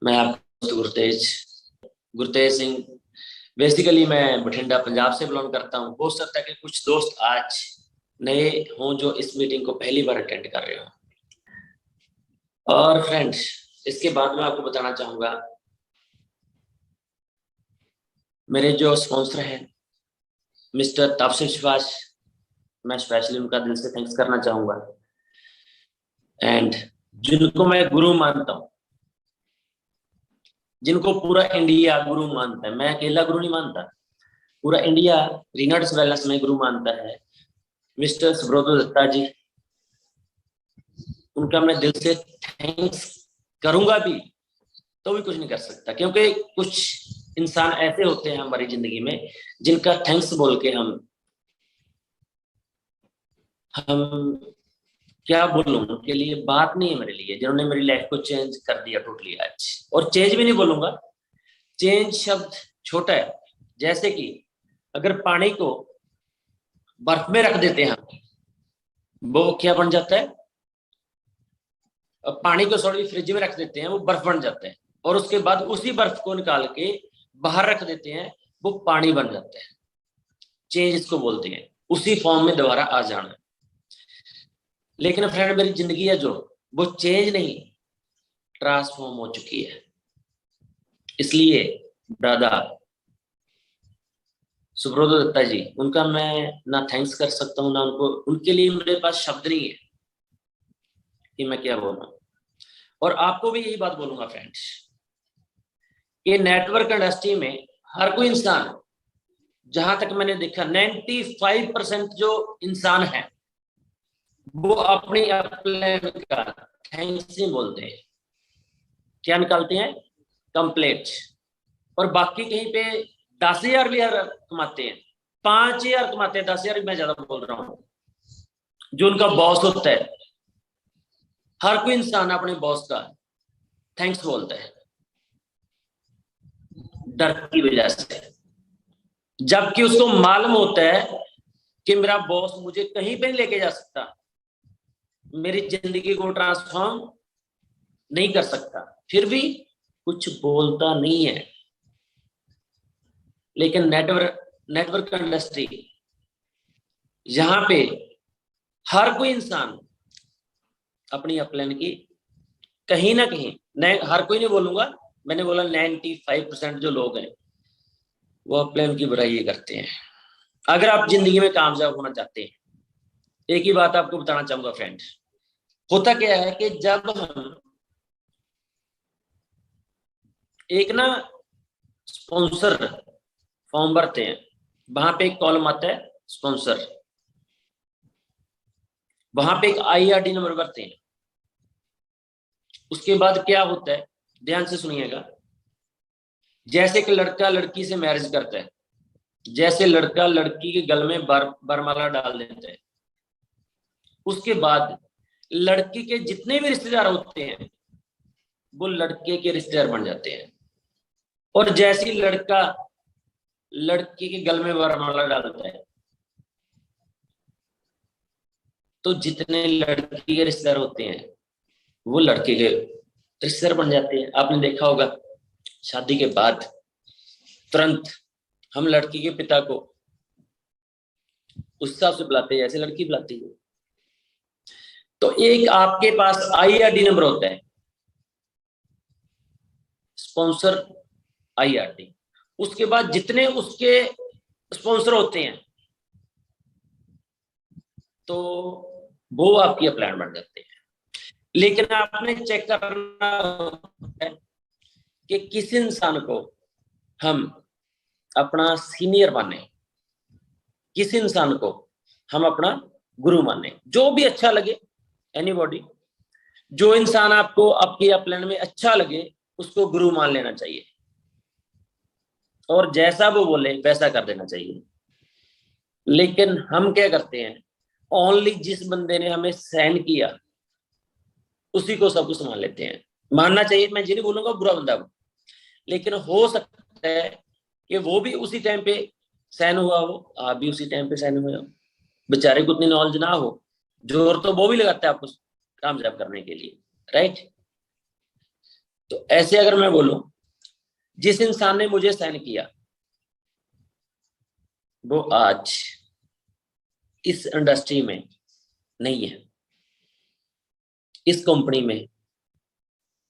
मैं आपको गुरतेज गुरतेज सिंह। बेसिकली मैं बठिंडा पंजाब से बिलोंग करता हूँ। हो सकता है कि कुछ दोस्त आज नए हों जो इस मीटिंग को पहली बार अटेंड कर रहे हो। और फ्रेंड्स, इसके बाद मैं आपको बताना चाहूंगा, मेरे जो स्पॉन्सर हैं मिस्टर तापसी शिवाश, मैं स्पेशली उनका दिल से थैंक्स करना चाहूंगा। एंड जिनको मैं गुरु मानता हूँ, जिनको पूरा इंडिया गुरु मानता है, मैं अकेला गुरु नहीं मानता, पूरा इंडिया रिनर्ड्स वेलनेस में गुरु मानता है, मिस्टर सुब्रतो दत्ता जी। उनका मैं दिल से थैंक्स करूंगा भी तो भी कुछ नहीं कर सकता, क्योंकि कुछ इंसान ऐसे होते हैं हमारी जिंदगी में जिनका थैंक्स बोल के हम क्या बोलूं, उनके लिए बात नहीं है मेरे लिए, जिन्होंने मेरी लाइफ को चेंज कर दिया टोटली आज। और चेंज भी नहीं बोलूंगा, चेंज शब्द छोटा है। जैसे कि अगर पानी को बर्फ में रख देते हैं हम, वो क्या बन जाता है? पानी को थोड़ी फ्रिज में रख देते हैं, वो बर्फ बन जाता है। और उसके बाद उसी बर्फ को निकाल के बाहर रख देते हैं, वो पानी बन जाता है। चेंज इसको बोलते हैं, उसी फॉर्म में दोबारा आ जाना। लेकिन फ्रेंड, मेरी जिंदगी है जो, वो चेंज नहीं, ट्रांसफॉर्म हो चुकी है। इसलिए दादा सुब्रतो दत्ता जी, उनका मैं ना थैंक्स कर सकता हूँ, ना उनको, उनके लिए मेरे पास शब्द नहीं है कि मैं क्या बोलूं। और आपको भी यही बात बोलूंगा फ्रेंड्स, कि नेटवर्क इंडस्ट्री में हर कोई इंसान, जहां तक मैंने देखा 95% जो इंसान है वो अपनी अपलाइन का थैंक्स ही बोलते हैं। क्या निकालते हैं? कंप्लेंट। और बाकी कहीं पे 10,000 भी हर कमाते हैं, 5,000 कमाते हैं, 10,000 मैं ज्यादा बोल रहा हूँ। जो उनका बॉस होता है, हर कोई इंसान अपने बॉस का थैंक्स बोलता है डर की वजह से, जबकि उसको मालूम होता है कि मेरा बॉस मुझे कहीं पे नहीं लेके जा सकता, मेरी जिंदगी को ट्रांसफॉर्म नहीं कर सकता, फिर भी कुछ बोलता नहीं है। लेकिन नेटवर्क इंडस्ट्री, यहां पे हर कोई इंसान अपनी अपलाइन की कहीं ना कहीं, हर कोई नहीं बोलूंगा, मैंने बोला 95% जो लोग हैं वो अपलाइन की बुराई करते हैं। अगर आप जिंदगी में कामयाब होना चाहते हैं, एक ही बात आपको बताना चाहूंगा फ्रेंड, होता क्या है कि जब हम एक ना स्पॉन्सर फॉर्म भरते हैं, वहां पे एक कॉलम आता है स्पॉन्सर, वहां पे एक IRD नंबर भरते हैं। उसके बाद क्या होता है, ध्यान से सुनिएगा। जैसे कि लड़का लड़की से मैरिज करता है, जैसे लड़का लड़की के गल में बरमाला डाल देता है, उसके बाद लड़की के जितने भी रिश्तेदार होते हैं वो लड़के के रिश्तेदार बन जाते हैं। और जैसे ही लड़का लड़की के गल में वरमाला डालता है, तो जितने लड़की के रिश्तेदार होते हैं वो लड़के के रिश्तेदार बन जाते हैं। आपने देखा होगा, शादी के बाद तुरंत हम लड़की के पिता को उस हिसाब से बुलाते हैं जैसे लड़की बुलाती है। तो एक आपके पास IRD नंबर होता है, स्पॉन्सर IRD। उसके बाद जितने उसके स्पॉन्सर होते हैं, तो वो आपकी अपलाइन बन जाते हैं। लेकिन आपने चेक करना है कि किस इंसान को हम अपना सीनियर माने, किस इंसान को हम अपना गुरु माने, जो भी अच्छा लगे, एनीबॉडी। जो इंसान आपको आपकी अपलाइन में अच्छा लगे उसको गुरु मान लेना चाहिए, और जैसा वो बोले वैसा कर देना चाहिए। लेकिन हम क्या करते हैं, ओनली जिस बंदे ने हमें सहन किया उसी को सब कुछ मान लेते हैं। मानना चाहिए, मैं ये नहीं बोलूंगा बुरा बंदा वो, लेकिन हो सकता है कि वो भी उसी टाइम पे सहन हुआ हो, आप भी उसी टाइम पे सहन हुए हो। बेचारे को उतनी नॉलेज ना हो, जोर तो वो भी लगाता है आपको कामयाब करने के लिए, राइट। तो ऐसे अगर मैं बोलूं, जिस इंसान ने मुझे साइन किया वो आज इस इंडस्ट्री में नहीं है, इस कंपनी में,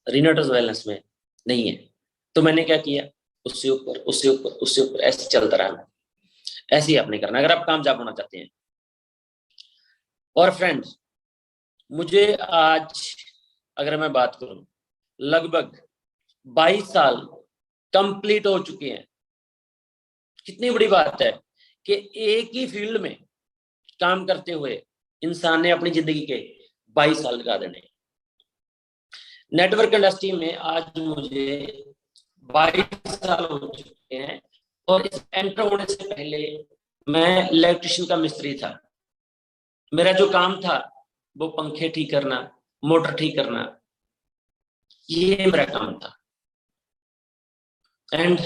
रिनोटस वेलनेस में नहीं है, तो मैंने क्या किया, उससे ऊपर उससे ऊपर उससे ऊपर ऐसे चलता रहा। ऐसे ही आपने करना अगर आप कामयाब होना चाहते हैं। और फ्रेंड्स, मुझे आज अगर मैं बात करूं, लगभग 22 साल कंप्लीट हो चुके हैं। कितनी बड़ी बात है कि एक ही फील्ड में काम करते हुए इंसान ने अपनी जिंदगी के 22 साल लगा देने। नेटवर्क इंडस्ट्री में आज मुझे 22 साल हो चुके हैं, और इस एंटर होने से पहले मैं इलेक्ट्रिशियन का मिस्त्री था। मेरा जो काम था वो पंखे ठीक करना, मोटर ठीक करना, ये मेरा काम था। एंड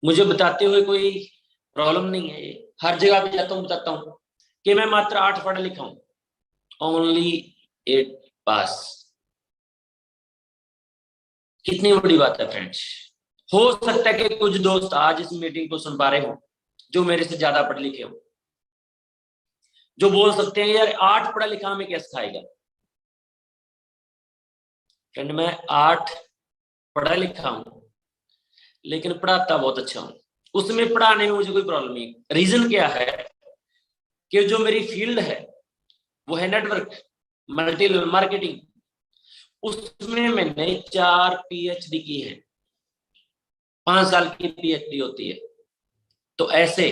मुझे बताते हुए कोई प्रॉब्लम नहीं है, हर जगह पे जाता हूँ बताता हूँ कि मैं मात्र 8 पढ़ा लिखा हूँ, ओनली 8 पास। कितनी बड़ी बात है फ्रेंड्स। हो सकता है कि कुछ दोस्त आज इस मीटिंग को सुन पा रहे हो जो मेरे से ज्यादा पढ़े लिखे हो, जो बोल सकते हैं यार 8 पढ़ा लिखा हमें क्या सिखाएगा। फ्रेंड, मैं 8 पढ़ा लिखा हूं, लेकिन पढ़ाता बहुत अच्छा हूं। उसमें पढ़ाने में मुझे कोई प्रॉब्लम नहीं। रीजन क्या है कि जो मेरी फील्ड है वो है नेटवर्क मल्टी लेवल मार्केटिंग। उसमें मैंने 4 पीएचडी की है, 5 साल की पीएचडी होती है। तो ऐसे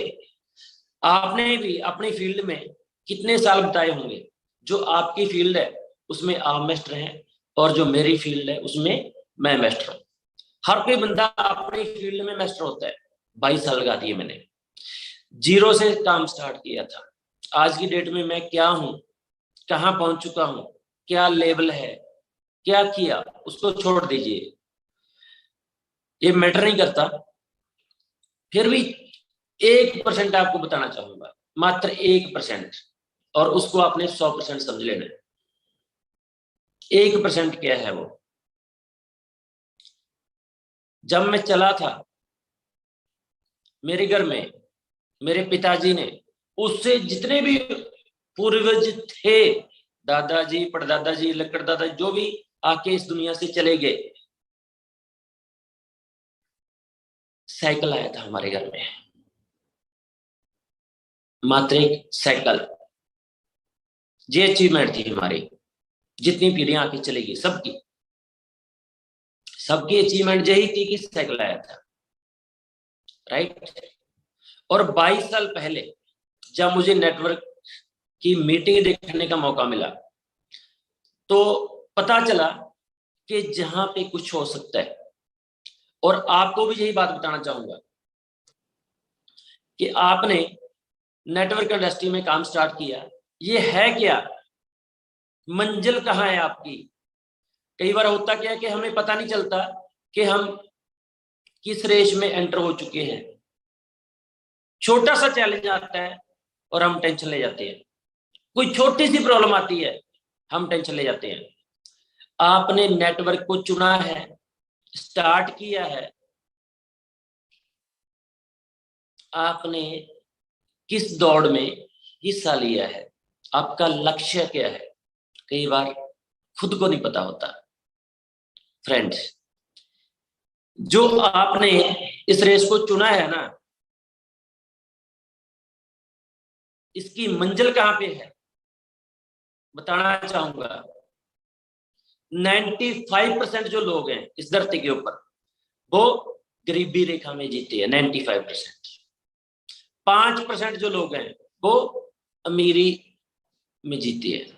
आपने भी अपनी फील्ड में कितने साल बिताए होंगे। जो आपकी फील्ड है उसमें आप मास्टर हैं, और जो मेरी फील्ड है उसमें मैं मास्टर हूं। हर कोई बंदा अपनी फील्ड में मास्टर होता है। 22 साल लगा दिए मैंने, जीरो से काम स्टार्ट किया था। आज की डेट में मैं क्या हूं, कहां पहुंच चुका हूं, क्या लेवल है, क्या किया, उसको छोड़ दीजिए, ये मैटर नहीं करता। फिर भी 1% आपको बताना चाहूंगा, मात्र 1%, और उसको आपने 100% समझ लेना है। 1% क्या है वो। जब मैं चला था मेरे घर में, मेरे पिताजी ने उससे जितने भी पूर्वज थे, दादाजी, परदादाजी, लकड़दादा, जो भी आके इस दुनिया से चले गए, साइकिल आया था हमारे घर में, मात्र एक साइकिल। ये अचीवमेंट थी हमारी। जितनी पीढ़ियां आके चली गई सबकी सबकी अचीवमेंट यही थी कि साइकिल आया था, राइट। और 22 साल पहले जब मुझे नेटवर्क की मीटिंग देखने का मौका मिला, तो पता चला कि जहां पे कुछ हो सकता है। और आपको भी यही बात बताना चाहूंगा कि आपने नेटवर्क इंडस्ट्री में काम स्टार्ट किया, ये है क्या, मंजिल कहाँ है आपकी। कई बार होता क्या है कि हमें पता नहीं चलता कि हम किस रेस में एंटर हो चुके हैं। छोटा सा चैलेंज आता है और हम टेंशन ले जाते हैं। कोई छोटी सी प्रॉब्लम आती है, हम टेंशन ले जाते हैं। आपने नेटवर्क को चुना है, स्टार्ट किया है, आपने किस दौड़ में हिस्सा लिया है, आपका लक्ष्य क्या है, कई बार खुद को नहीं पता होता। फ्रेंड्स, जो आपने इस रेस को चुना है ना, इसकी मंजिल कहां पे है बताना चाहूंगा। 95% जो लोग हैं इस धरती के ऊपर, वो गरीबी रेखा में जीते हैं। 95%। 5% जो लोग हैं वो अमीरी में जीते हैं।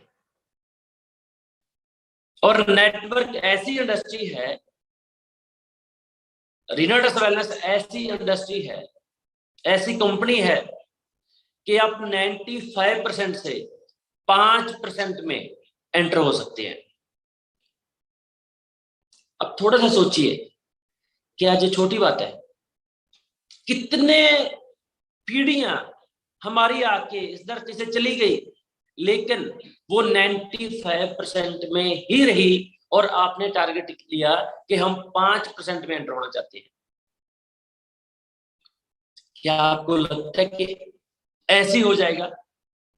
और नेटवर्क ऐसी इंडस्ट्री है, रिनोटस वेलनेस ऐसी इंडस्ट्री है, ऐसी कंपनी है कि आप 95% से 5% में एंटर हो सकते हैं। अब थोड़ा सा सोचिए, क्या ये छोटी बात है। कितने पीढ़ियां हमारी आके इस धरती से चली गई, लेकिन वो 95% में ही रही और आपने टारगेट लिया कि हम 5% में एंटर होना चाहते हैं। क्या आपको लगता है कि ऐसे हो जाएगा?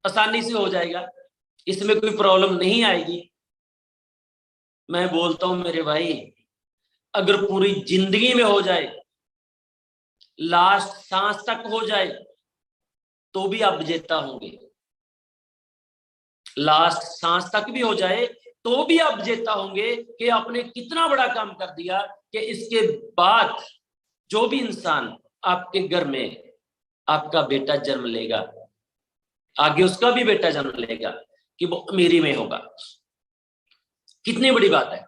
आसानी से हो जाएगा, इसमें कोई प्रॉब्लम नहीं आएगी? मैं बोलता हूं मेरे भाई, अगर पूरी जिंदगी में हो जाए, लास्ट सांस तक हो जाए, तो भी आप विजेता होंगे। लास्ट सांस तक भी हो जाए तो भी आप विजेता होंगे कि आपने कितना बड़ा काम कर दिया कि इसके बाद जो भी इंसान आपके घर में आपका बेटा जन्म लेगा, आगे उसका भी बेटा जन्म लेगा, कि वो अमीरी में होगा। कितनी बड़ी बात है।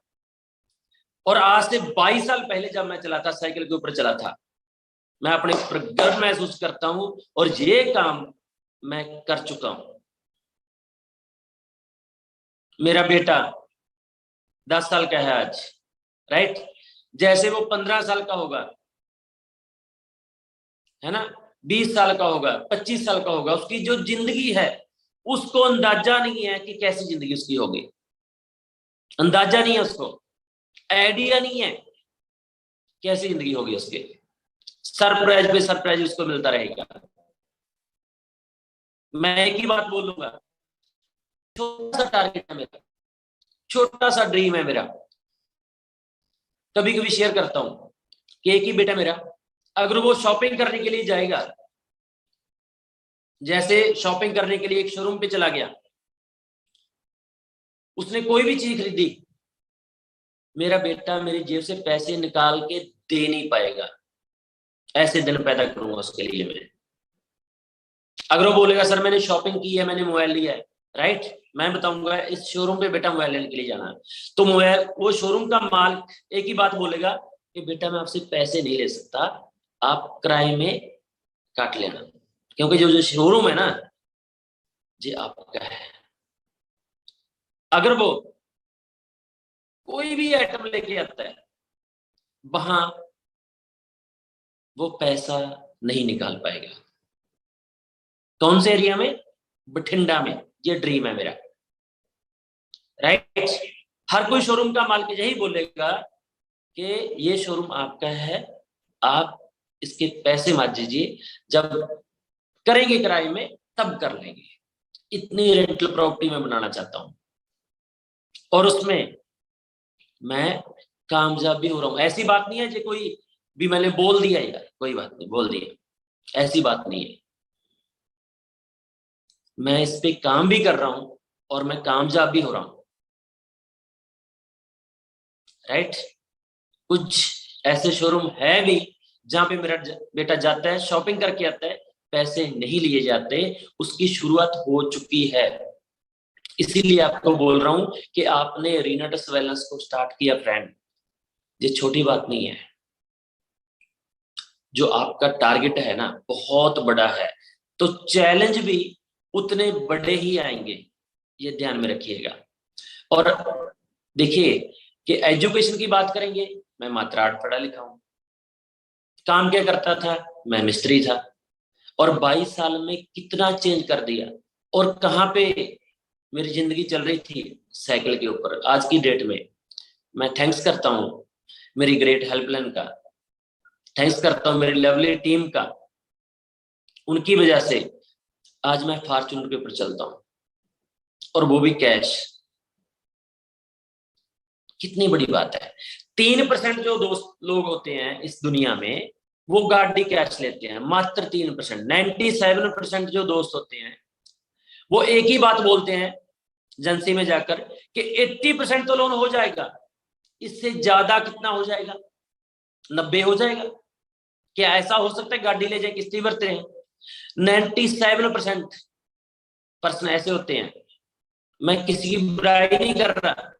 और आज से 22 साल पहले जब मैं चला था, साइकिल के ऊपर चला था, मैं अपने ऊपर गर्व महसूस करता हूं और ये काम मैं कर चुका हूं। मेरा बेटा 10 साल का है आज, राइट? जैसे वो 15 साल का होगा, है ना, 20 साल का होगा, 25 साल का होगा, उसकी जो जिंदगी है उसको अंदाजा नहीं है कि कैसी जिंदगी उसकी होगी। अंदाजा नहीं है उसको, आइडिया नहीं है कैसी जिंदगी होगी उसकी। सरप्राइज पे सरप्राइज उसको मिलता रहेगा। मैं एक ही बात बोलूंगा, छोटा सा टारगेट है मेरा, छोटा सा ड्रीम है मेरा। कभी कभी शेयर करता हूं कि एक ही बेटा मेरा, अगर वो शॉपिंग करने के लिए जाएगा, जैसे शॉपिंग करने के लिए एक शोरूम पे चला गया, उसने कोई भी चीज खरीदी, मेरा बेटा मेरी जेब से पैसे निकाल के दे नहीं पाएगा। ऐसे दिन पैदा करूंगा उसके लिए मैं। अगर वो बोलेगा सर मैंने शॉपिंग की है, मैंने मोबाइल लिया है, राइट, मैं बताऊंगा इस शोरूम पे बेटा मोबाइल लेने के लिए जाना है, तो मोबाइल, वो शोरूम का मालिक एक ही बात बोलेगा कि बेटा मैं आपसे पैसे नहीं ले सकता, आप किराए में काट लेना, क्योंकि जो जो शोरूम है ना, ये आपका है। अगर वो कोई भी आइटम लेके आता है, वहां वो पैसा नहीं निकाल पाएगा। कौन से एरिया में? बठिंडा में। ये ड्रीम है मेरा, राइट। हर कोई शोरूम का मालिक यही बोलेगा कि ये शोरूम आपका है, आप इसके पैसे मत दीजिए, जब करेंगे किराए में तब कर लेंगे। इतनी रेंटल प्रॉपर्टी में बनाना चाहता हूं और उसमें मैं कामयाब भी हो रहा हूं। ऐसी बात नहीं है जो कोई भी मैंने बोल दिया यार, कोई बात नहीं बोल दिया, ऐसी बात नहीं है। मैं इस पे काम भी कर रहा हूं और मैं कामयाब भी हो रहा हूं, राइट। कुछ ऐसे शोरूम है भी जहां पे मेरा बेटा जाता है, शॉपिंग करके आता है, पैसे नहीं लिए जाते, उसकी शुरुआत हो चुकी है। इसीलिए आपको बोल रहा हूं कि आपने रीनाटस वेलनेस को स्टार्ट किया फ्रेंड, ये छोटी बात नहीं है। जो आपका टारगेट है ना बहुत बड़ा है, तो चैलेंज भी उतने बड़े ही आएंगे, ये ध्यान में रखिएगा। और देखिए कि एजुकेशन की बात करेंगे, मैं मात्र 8 पढ़ा लिखा हूं। काम क्या करता था? मैं मिस्त्री था। और 22 साल में कितना चेंज कर दिया। और कहाँ पे मेरी जिंदगी चल रही थी? साइकिल के ऊपर। आज की डेट में मैं थैंक्स करता हूँ मेरी ग्रेट हेल्पलाइन का, थैंक्स करता हूँ मेरी लवली टीम का। उनकी वजह से आज मैं फॉर्च्यूनर के ऊपर चलता हूँ, और वो भी कैश। कितनी बड़ी बात है। 3% जो दोस्त लोग होते हैं इस दुनिया में, वो गाड़ी कैश लेते हैं, मात्र 3%। 97% जो दोस्त होते हैं वो एक ही बात बोलते हैं एजेंसी में जाकर कि 80% तो लोन हो जाएगा, इससे ज्यादा कितना हो जाएगा? 90 हो जाएगा। क्या ऐसा हो सकता है गाड़ी ले जाए किस्ती भरते हैं? 97% पर्सन ऐसे होते हैं। मैं किसी की बुराई नहीं कर रहा,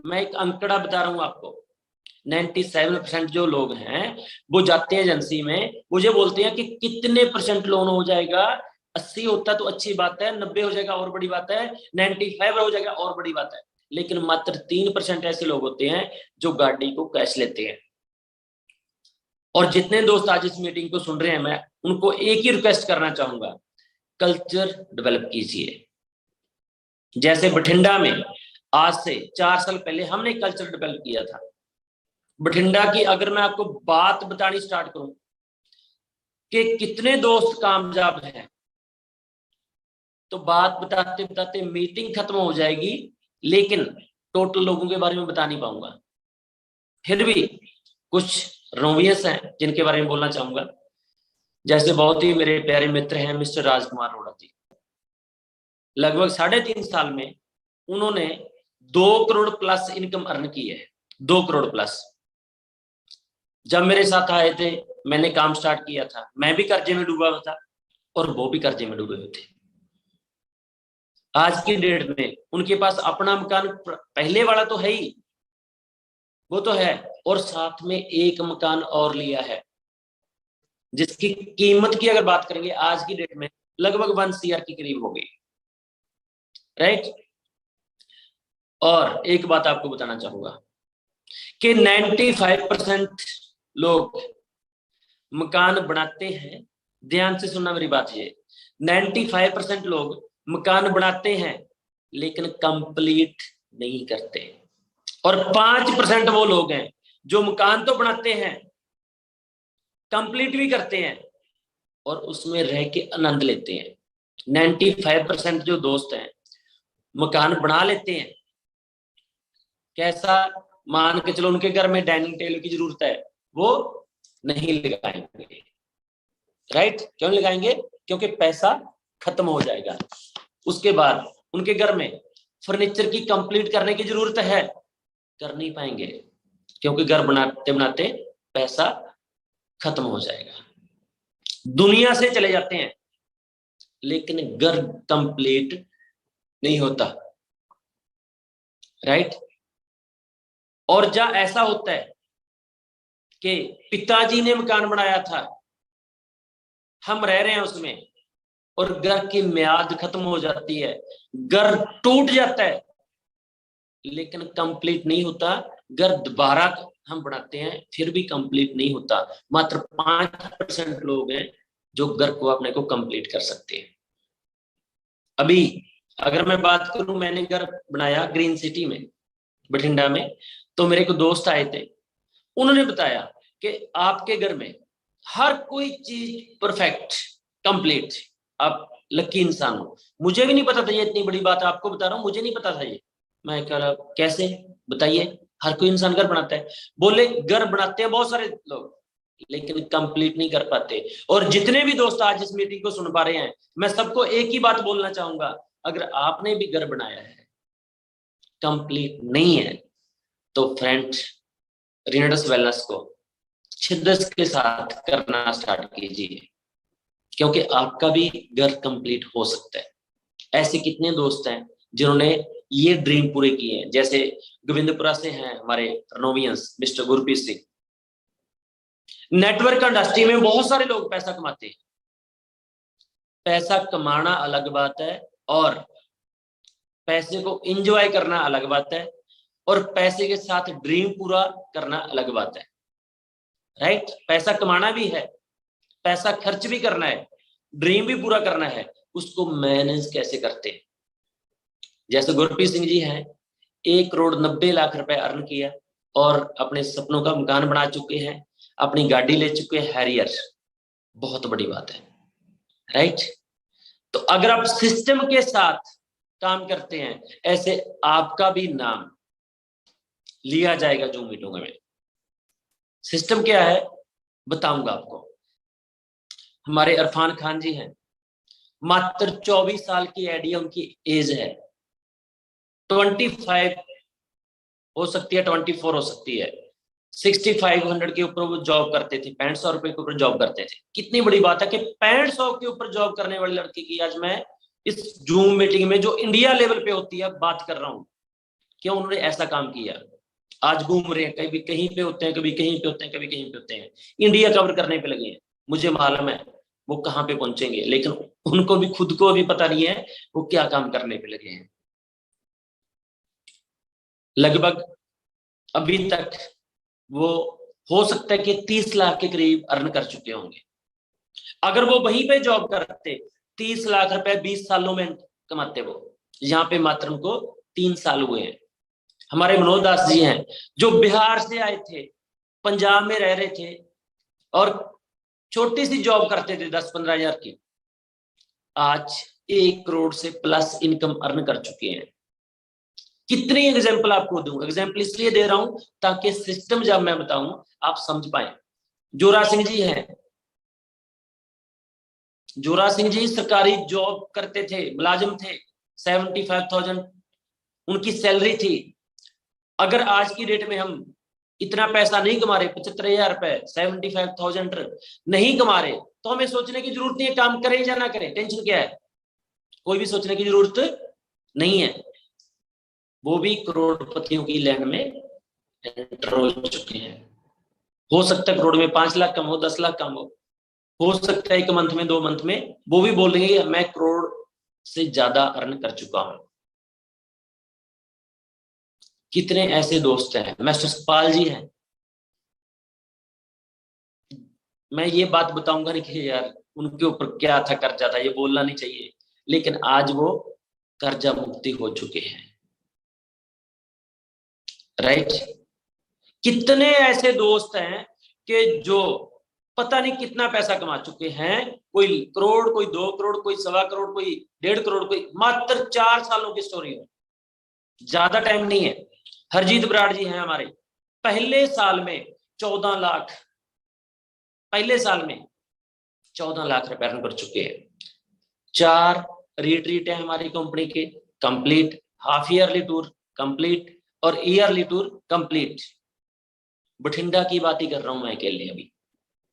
मैं एक अंकड़ा बता रहा हूं आपको। 97% जो लोग हैं वो जाते हैं एजेंसी में, मुझे बोलते हैं कि कितने परसेंट लोन हो जाएगा। 80 होता तो अच्छी बात है, 90 हो जाएगा और बड़ी बात है, 95 हो जाएगा और बड़ी बात है। लेकिन मात्र 3% ऐसे लोग होते हैं जो गाड़ी को कैश लेते हैं। और जितने दोस्त आज इस मीटिंग को सुन रहे हैं, मैं उनको एक ही रिक्वेस्ट करना चाहूंगा, कल्चर डेवलप कीजिए। जैसे बठिंडा में आज से 4 साल पहले हमने कल्चर डेवलप किया था। बठिंडा की अगर मैं आपको बात बतानी स्टार्ट करूं कि कितने दोस्त कामयाब हैं, तो बात बताते बताते मीटिंग खत्म हो जाएगी, लेकिन टोटल लोगों के बारे में बता नहीं पाऊंगा। फिर भी कुछ रोवियस हैं जिनके बारे में बोलना चाहूंगा। जैसे बहुत ही मेरे प्यारे मित्र हैं मिस्टर राजकुमार अरोड़ा जी। लगभग 3.5 साल में उन्होंने 2 करोड़ प्लस इनकम अर्न की है। 2 करोड़ प्लस। जब मेरे साथ आए थे, मैंने काम स्टार्ट किया था, मैं भी कर्जे में डूबा हुआ था और वो भी कर्जे में डूबे हुए थे। आज की डेट में उनके पास अपना मकान पहले वाला तो है ही, वो तो है, और साथ में एक मकान और लिया है जिसकी कीमत की अगर बात करेंगे आज की डेट में लगभग 1 CR के करीब होगी। राइट। और एक बात आपको बताना चाहूंगा कि 95% लोग मकान बनाते हैं। ध्यान से सुनना मेरी बात, ये 95% लोग मकान बनाते हैं लेकिन कंप्लीट नहीं करते, और 5% वो लोग हैं जो मकान तो बनाते हैं, कंप्लीट भी करते हैं और उसमें रह के आनंद लेते हैं। 95% जो दोस्त हैं मकान बना लेते हैं, कैसा, मान के चलो उनके घर में डाइनिंग टेबल की जरूरत है, वो नहीं लगाएंगे। राइट। क्यों लगाएंगे? क्योंकि पैसा खत्म हो जाएगा। उसके बाद उनके घर में फर्नीचर की कंप्लीट करने की जरूरत है, कर नहीं पाएंगे क्योंकि घर बनाते बनाते पैसा खत्म हो जाएगा। दुनिया से चले जाते हैं लेकिन घर कंप्लीट नहीं होता। राइट। और जब ऐसा होता है कि पिताजी ने मकान बनाया था, हम रह रहे हैं उसमें, और घर की म्याद खत्म हो जाती है, घर टूट जाता है लेकिन कंप्लीट नहीं होता, घर दोबारा हम बनाते हैं फिर भी कंप्लीट नहीं होता। मात्र 5% लोग हैं जो घर को अपने को कंप्लीट कर सकते हैं। अभी अगर मैं बात करूं, मैंने घर बनाया ग्रीन सिटी में, बठिंडा में, तो मेरे को दोस्त आए थे, उन्होंने बताया कि आपके घर में हर कोई चीज परफेक्ट कंप्लीट, आप लकी इंसान हो। मुझे भी नहीं पता था ये इतनी बड़ी बात, आपको बता रहा हूँ, मुझे नहीं पता था ये। मैं कह रहा कैसे, बताइए। हर कोई इंसान घर बनाता है। बोले घर बनाते हैं बहुत सारे लोग लेकिन कंप्लीट नहीं कर पाते। और जितने भी दोस्त आज इस मीटिंग को सुन पा रहे हैं, मैं सबको एक ही बात बोलना चाहूंगा, अगर आपने भी घर बनाया है कंप्लीट नहीं है तो फ्रेंड रिनेडस वेलनेस को शिद्दत के साथ करना स्टार्ट कीजिए, क्योंकि आपका भी घर कंप्लीट हो सकता है। ऐसे कितने दोस्त हैं जिन्होंने ये ड्रीम पूरे किए हैं। जैसे गोविंदपुरा से हैं हमारे रनोवियंस mister Gurpreet Singh. Network industry में बहुत सारे लोग पैसा कमाते हैं। पैसा कमाना अलग बात है और पैसे को एंजॉय करना अलग बात है, और पैसे के साथ ड्रीम पूरा करना अलग बात है। राइट। पैसा कमाना भी है, पैसा खर्च भी करना है, ड्रीम भी पूरा करना है, उसको मैनेज कैसे करते हैं। जैसे गुरप्रीत सिंह जी हैं, 1,90,00,000 रुपए अर्न किया और अपने सपनों का मकान बना चुके हैं, अपनी गाड़ी ले चुके हैं हैरियर, बहुत बड़ी बात है। राइट। तो अगर आप सिस्टम के साथ काम करते हैं, ऐसे आपका भी नाम लिया जाएगा जूम मीटिंग में। सिस्टम क्या है बताऊंगा आपको। हमारे इरफान खान जी हैं, मात्र 24 साल की आइडिया उनकी एज है, 25 हो सकती है, 24 हो सकती है। 6500 के ऊपर वो जॉब करते थे, 6500 रुपए के ऊपर जॉब करते थे। कितनी बड़ी बात है कि 6500 के ऊपर जॉब करने वाली लड़की की आज मैं इस जूम मीटिंग में, जो इंडिया लेवल पे होती है, बात कर रहा हूं। क्यों? उन्होंने ऐसा काम किया। आज घूम रहे हैं, कभी कहीं पे होते हैं, कभी कहीं पे होते हैं, कभी कहीं पे होते हैं, इंडिया कवर करने पे लगे हैं। मुझे मालूम है वो कहाँ पे पहुंचेंगे, लेकिन उनको भी खुद को भी पता नहीं है वो क्या काम करने पे लगे हैं। लगभग अभी तक वो हो सकता है कि 30 लाख के करीब अर्न कर चुके होंगे। अगर वो वहीं पे जॉब करते, 30 लाख रुपए 20 सालों में कमाते वो। यहाँ पे मात्र उनको 3 साल हुए हैं। हमारे मनोज दास जी हैं जो बिहार से आए थे, पंजाब में रह रहे थे और छोटी सी जॉब करते थे 10-15 हजार की, आज 1 करोड़ से प्लस इनकम अर्न कर चुके हैं। कितनी एग्जाम्पल आपको दूं, एग्जाम्पल इसलिए दे रहा हूं ताकि सिस्टम जब मैं बताऊं आप समझ पाए। जोरा सिंह जी हैं, जोरा सिंह जी सरकारी जॉब करते थे, मुलाजिम थे, 75,000 उनकी सैलरी थी। अगर आज की डेट में हम इतना पैसा नहीं कमा रहे, 75,000 रुपए, 75,000 नहीं कमा रहे, तो हमें सोचने की जरूरत नहीं है काम करें या ना करें। टेंशन क्या है, कोई भी सोचने की जरूरत नहीं है। वो भी करोड़पतियों की लाइन में एंटर हो चुके हैं। हो सकता है करोड़ में 5 लाख कम हो, 10 लाख कम हो सकता है 1 मंथ में 2 मंथ में वो भी बोल रहे हैं मैं करोड़ से ज्यादा अर्न कर चुका हूं। कितने ऐसे दोस्त हैं, मिस्टर सतपाल जी हैं। मैं ये बात बताऊंगा नहीं कि यार उनके ऊपर क्या था, कर्जा था, ये बोलना नहीं चाहिए, लेकिन आज वो कर्जा मुक्ति हो चुके हैं। राइट। कितने ऐसे दोस्त हैं कि जो पता नहीं कितना पैसा कमा चुके हैं, कोई करोड़, कोई 2 करोड़, कोई 1.25 करोड़, कोई 1.5 करोड़, कोई मात्र 4 सालों की स्टोरी है, ज्यादा टाइम नहीं है। हरजीत बराड़ जी हैं हमारे, पहले साल में 14 लाख, पहले साल में 14 लाख रुपए अर्न कर चुके हैं। 4 रिट्रीट है हमारी कंपनी के complete, half yearly tour complete और ईयरली टूर कंप्लीट। बठिंडा की बात ही कर रहा हूं मैं अकेले अभी,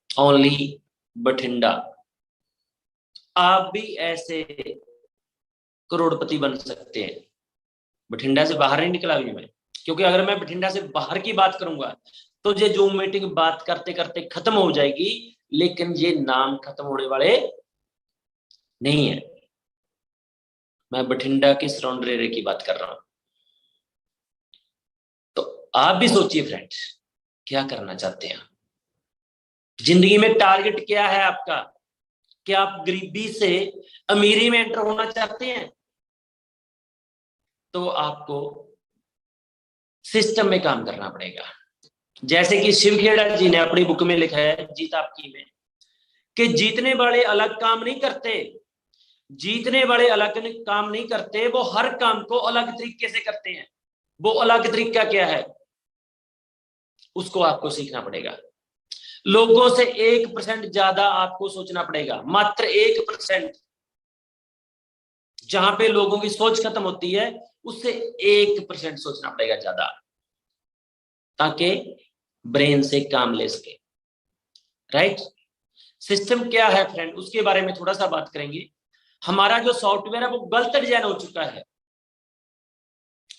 ओनली बठिंडा। आप भी ऐसे करोड़पति बन सकते हैं। बठिंडा से बाहर नहीं निकला अभी मैं, क्योंकि अगर मैं बठिंडा से बाहर की बात करूंगा तो ये जूम मीटिंग बात करते करते खत्म हो जाएगी, लेकिन ये नाम खत्म होने वाले नहीं है। मैं बठिंडा के सराउंडर एरिया की बात कर रहा हूं। तो आप भी सोचिए फ्रेंड्स, क्या करना चाहते हैं जिंदगी में, टारगेट क्या है आपका? क्या आप गरीबी से अमीरी में एंटर होना चाहते हैं? तो आपको सिस्टम में काम करना पड़ेगा। जैसे कि शिव खेड़ा जी ने अपनी बुक में लिखा है जीत आपकी में, कि जीतने वाले अलग काम नहीं करते, जीतने वाले अलग काम नहीं करते, वो हर काम को अलग तरीके से करते हैं। वो अलग तरीका क्या है उसको आपको सीखना पड़ेगा। लोगों से 1% ज्यादा आपको सोचना पड़ेगा, मात्र 1%। जहां पे लोगों की सोच खत्म होती है उससे 1% सोचना पड़ेगा ज्यादा, ताकि ब्रेन से काम ले सके। राइट। सिस्टम क्या है फ्रेंड, उसके बारे में थोड़ा सा बात करेंगे। हमारा जो सॉफ्टवेयर है वो गलत डिजाइन हो चुका है।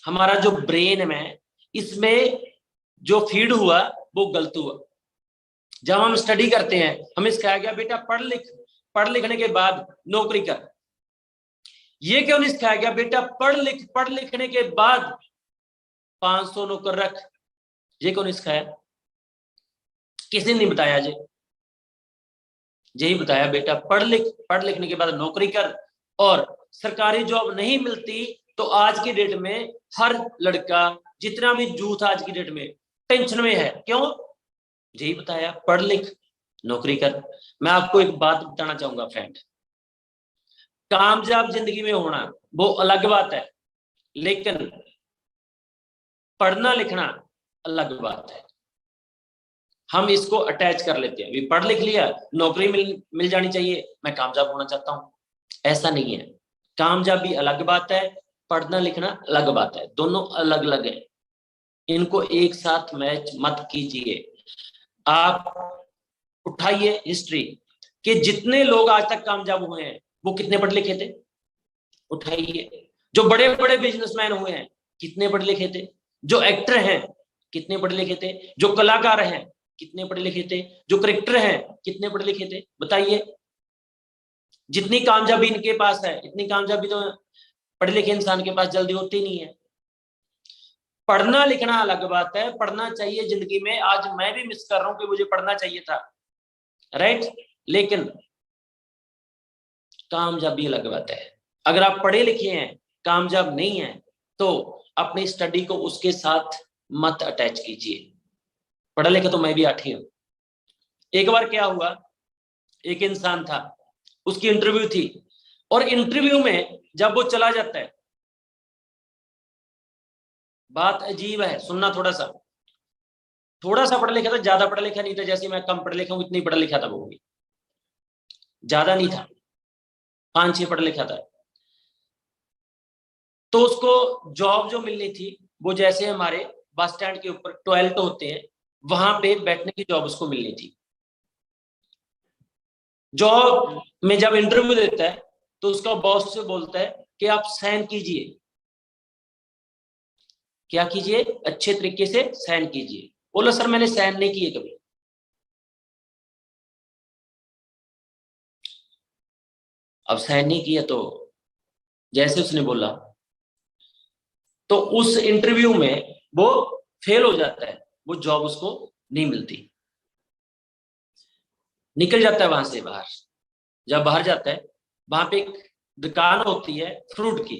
हमारा जो ब्रेन है इसमें जो फीड हुआ वो गलत हुआ। जब हम स्टडी करते हैं हमें सिखाया गया बेटा पढ़ लिख, पढ़ लिखने के बाद नौकरी कर। ये क्यों नहीं सिखाया गया बेटा पढ़ लिख, पढ़ लिखने के बाद 500 नौकर रख? ये क्यों नहीं सिखाया? किसी ने नहीं बताया जी। यही बताया बेटा पढ़ लिख, पढ़ लिखने के बाद नौकरी कर। और सरकारी जॉब नहीं मिलती तो आज की डेट में हर लड़का, जितना भी यूथ आज की डेट में टेंशन में है। क्यों? यही बताया पढ़ लिख नौकरी कर। मैं आपको एक बात बताना चाहूंगा फ्रेंड, कामयाब जिंदगी में होना वो अलग बात है, लेकिन पढ़ना लिखना अलग बात है। हम इसको अटैच कर लेते हैं, पढ़ लिख लिया नौकरी मिल जानी चाहिए, मैं कामयाब होना चाहता हूं। ऐसा नहीं है। कामयाबी अलग बात है, पढ़ना लिखना अलग बात है, दोनों अलग अलग है। इनको एक साथ मैच मत कीजिए। आप उठाइए हिस्ट्री कि जितने लोग आज तक कामयाब हुए हैं वो कितने पढ़े लिखे थे। उठाइए। जो बड़े बड़े बिजनेसमैन हुए हैं कितने पढ़े लिखे थे। जो एक्टर हैं कितने पढ़े लिखे थे। जो कलाकार हैं कितने पढ़े लिखे थे। जो क्रिकेटर हैं कितने पढ़े लिखे थे, बताइए। जितनी कामयाबी इनके पास है इतनी कामयाबी तो पढ़े लिखे इंसान के पास जल्दी होती नहीं है। पढ़ना लिखना अलग बात है, पढ़ना चाहिए जिंदगी में। आज मैं भी मिस कर रहा हूं कि मुझे पढ़ना चाहिए था। राइट। लेकिन कामयाबी अलग बात है। अगर आप पढ़े लिखे हैं कामयाब नहीं है तो अपनी स्टडी को उसके साथ मत अटैच कीजिए। पढ़ा लिखा तो मैं भी 8 ही हूं। एक बार क्या हुआ, एक इंसान था, उसकी इंटरव्यू थी, और इंटरव्यू में जब वो चला जाता है, बात अजीब है, सुनना थोड़ा सा पढ़ा लिखा था, ज्यादा पढ़ा लिखा नहीं था, जैसे मैं कम पढ़ा लिखा हूं इतनी पढ़ा लिखा था, वो भी ज्यादा नहीं था, 5-6 पढ़ा लिखा था। तो उसको जॉब जो मिलनी थी वो जैसे हमारे बस स्टैंड के ऊपर टॉयलेट होते हैं, वहां पे बैठने की जॉब उसको मिलनी थी। जॉब में जब इंटरव्यू देता है तो उसका बॉस उसे बोलता है कि आप साइन कीजिए। क्या कीजिए? अच्छे तरीके से साइन कीजिए। बोला सर मैंने साइन नहीं किए कभी। अब साइन नहीं किया तो जैसे उसने बोला तो उस इंटरव्यू में वो फेल हो जाता है, वो जॉब उसको नहीं मिलती, निकल जाता है वहां से बाहर। जब बाहर जाता है, वहां पे एक दुकान होती है फ्रूट की।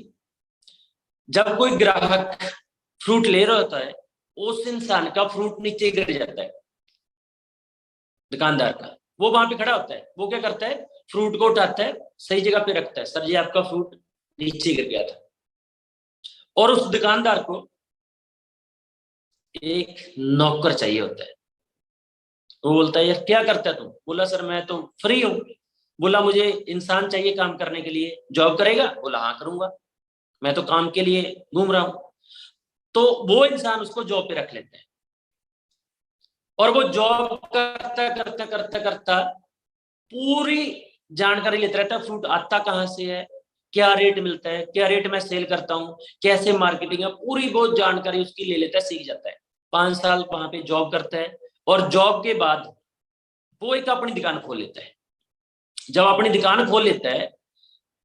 जब कोई ग्राहक फ्रूट ले रहा होता है, उस इंसान का फ्रूट नीचे गिर जाता है, दुकानदार का। वो वहां पे खड़ा होता है, वो क्या करता है, फ्रूट को उठाता है, सही जगह पे रखता है, सर जी आपका फ्रूट नीचे गिर गया था। और उस दुकानदार को एक नौकर चाहिए होता है। वो बोलता है यार क्या करता है तुम? बोला सर मैं तो फ्री हूँ। बोला मुझे इंसान चाहिए काम करने के लिए, जॉब करेगा? बोला हाँ करूंगा, मैं तो काम के लिए घूम रहा हूँ। तो वो इंसान उसको जॉब पे रख लेते हैं, और वो जॉब करता करता करता करता पूरी जानकारी लेता रहता है, फ्रूट आता कहाँ से है, क्या रेट मिलता है, क्या रेट में सेल करता हूँ, कैसे मार्केटिंग है, पूरी बहुत जानकारी उसकी ले लेता है, सीख जाता है। 5 साल वहां पे जॉब करता है, और जॉब के बाद वो एक अपनी दुकान खोल लेता है। जब अपनी दुकान खोल लेता है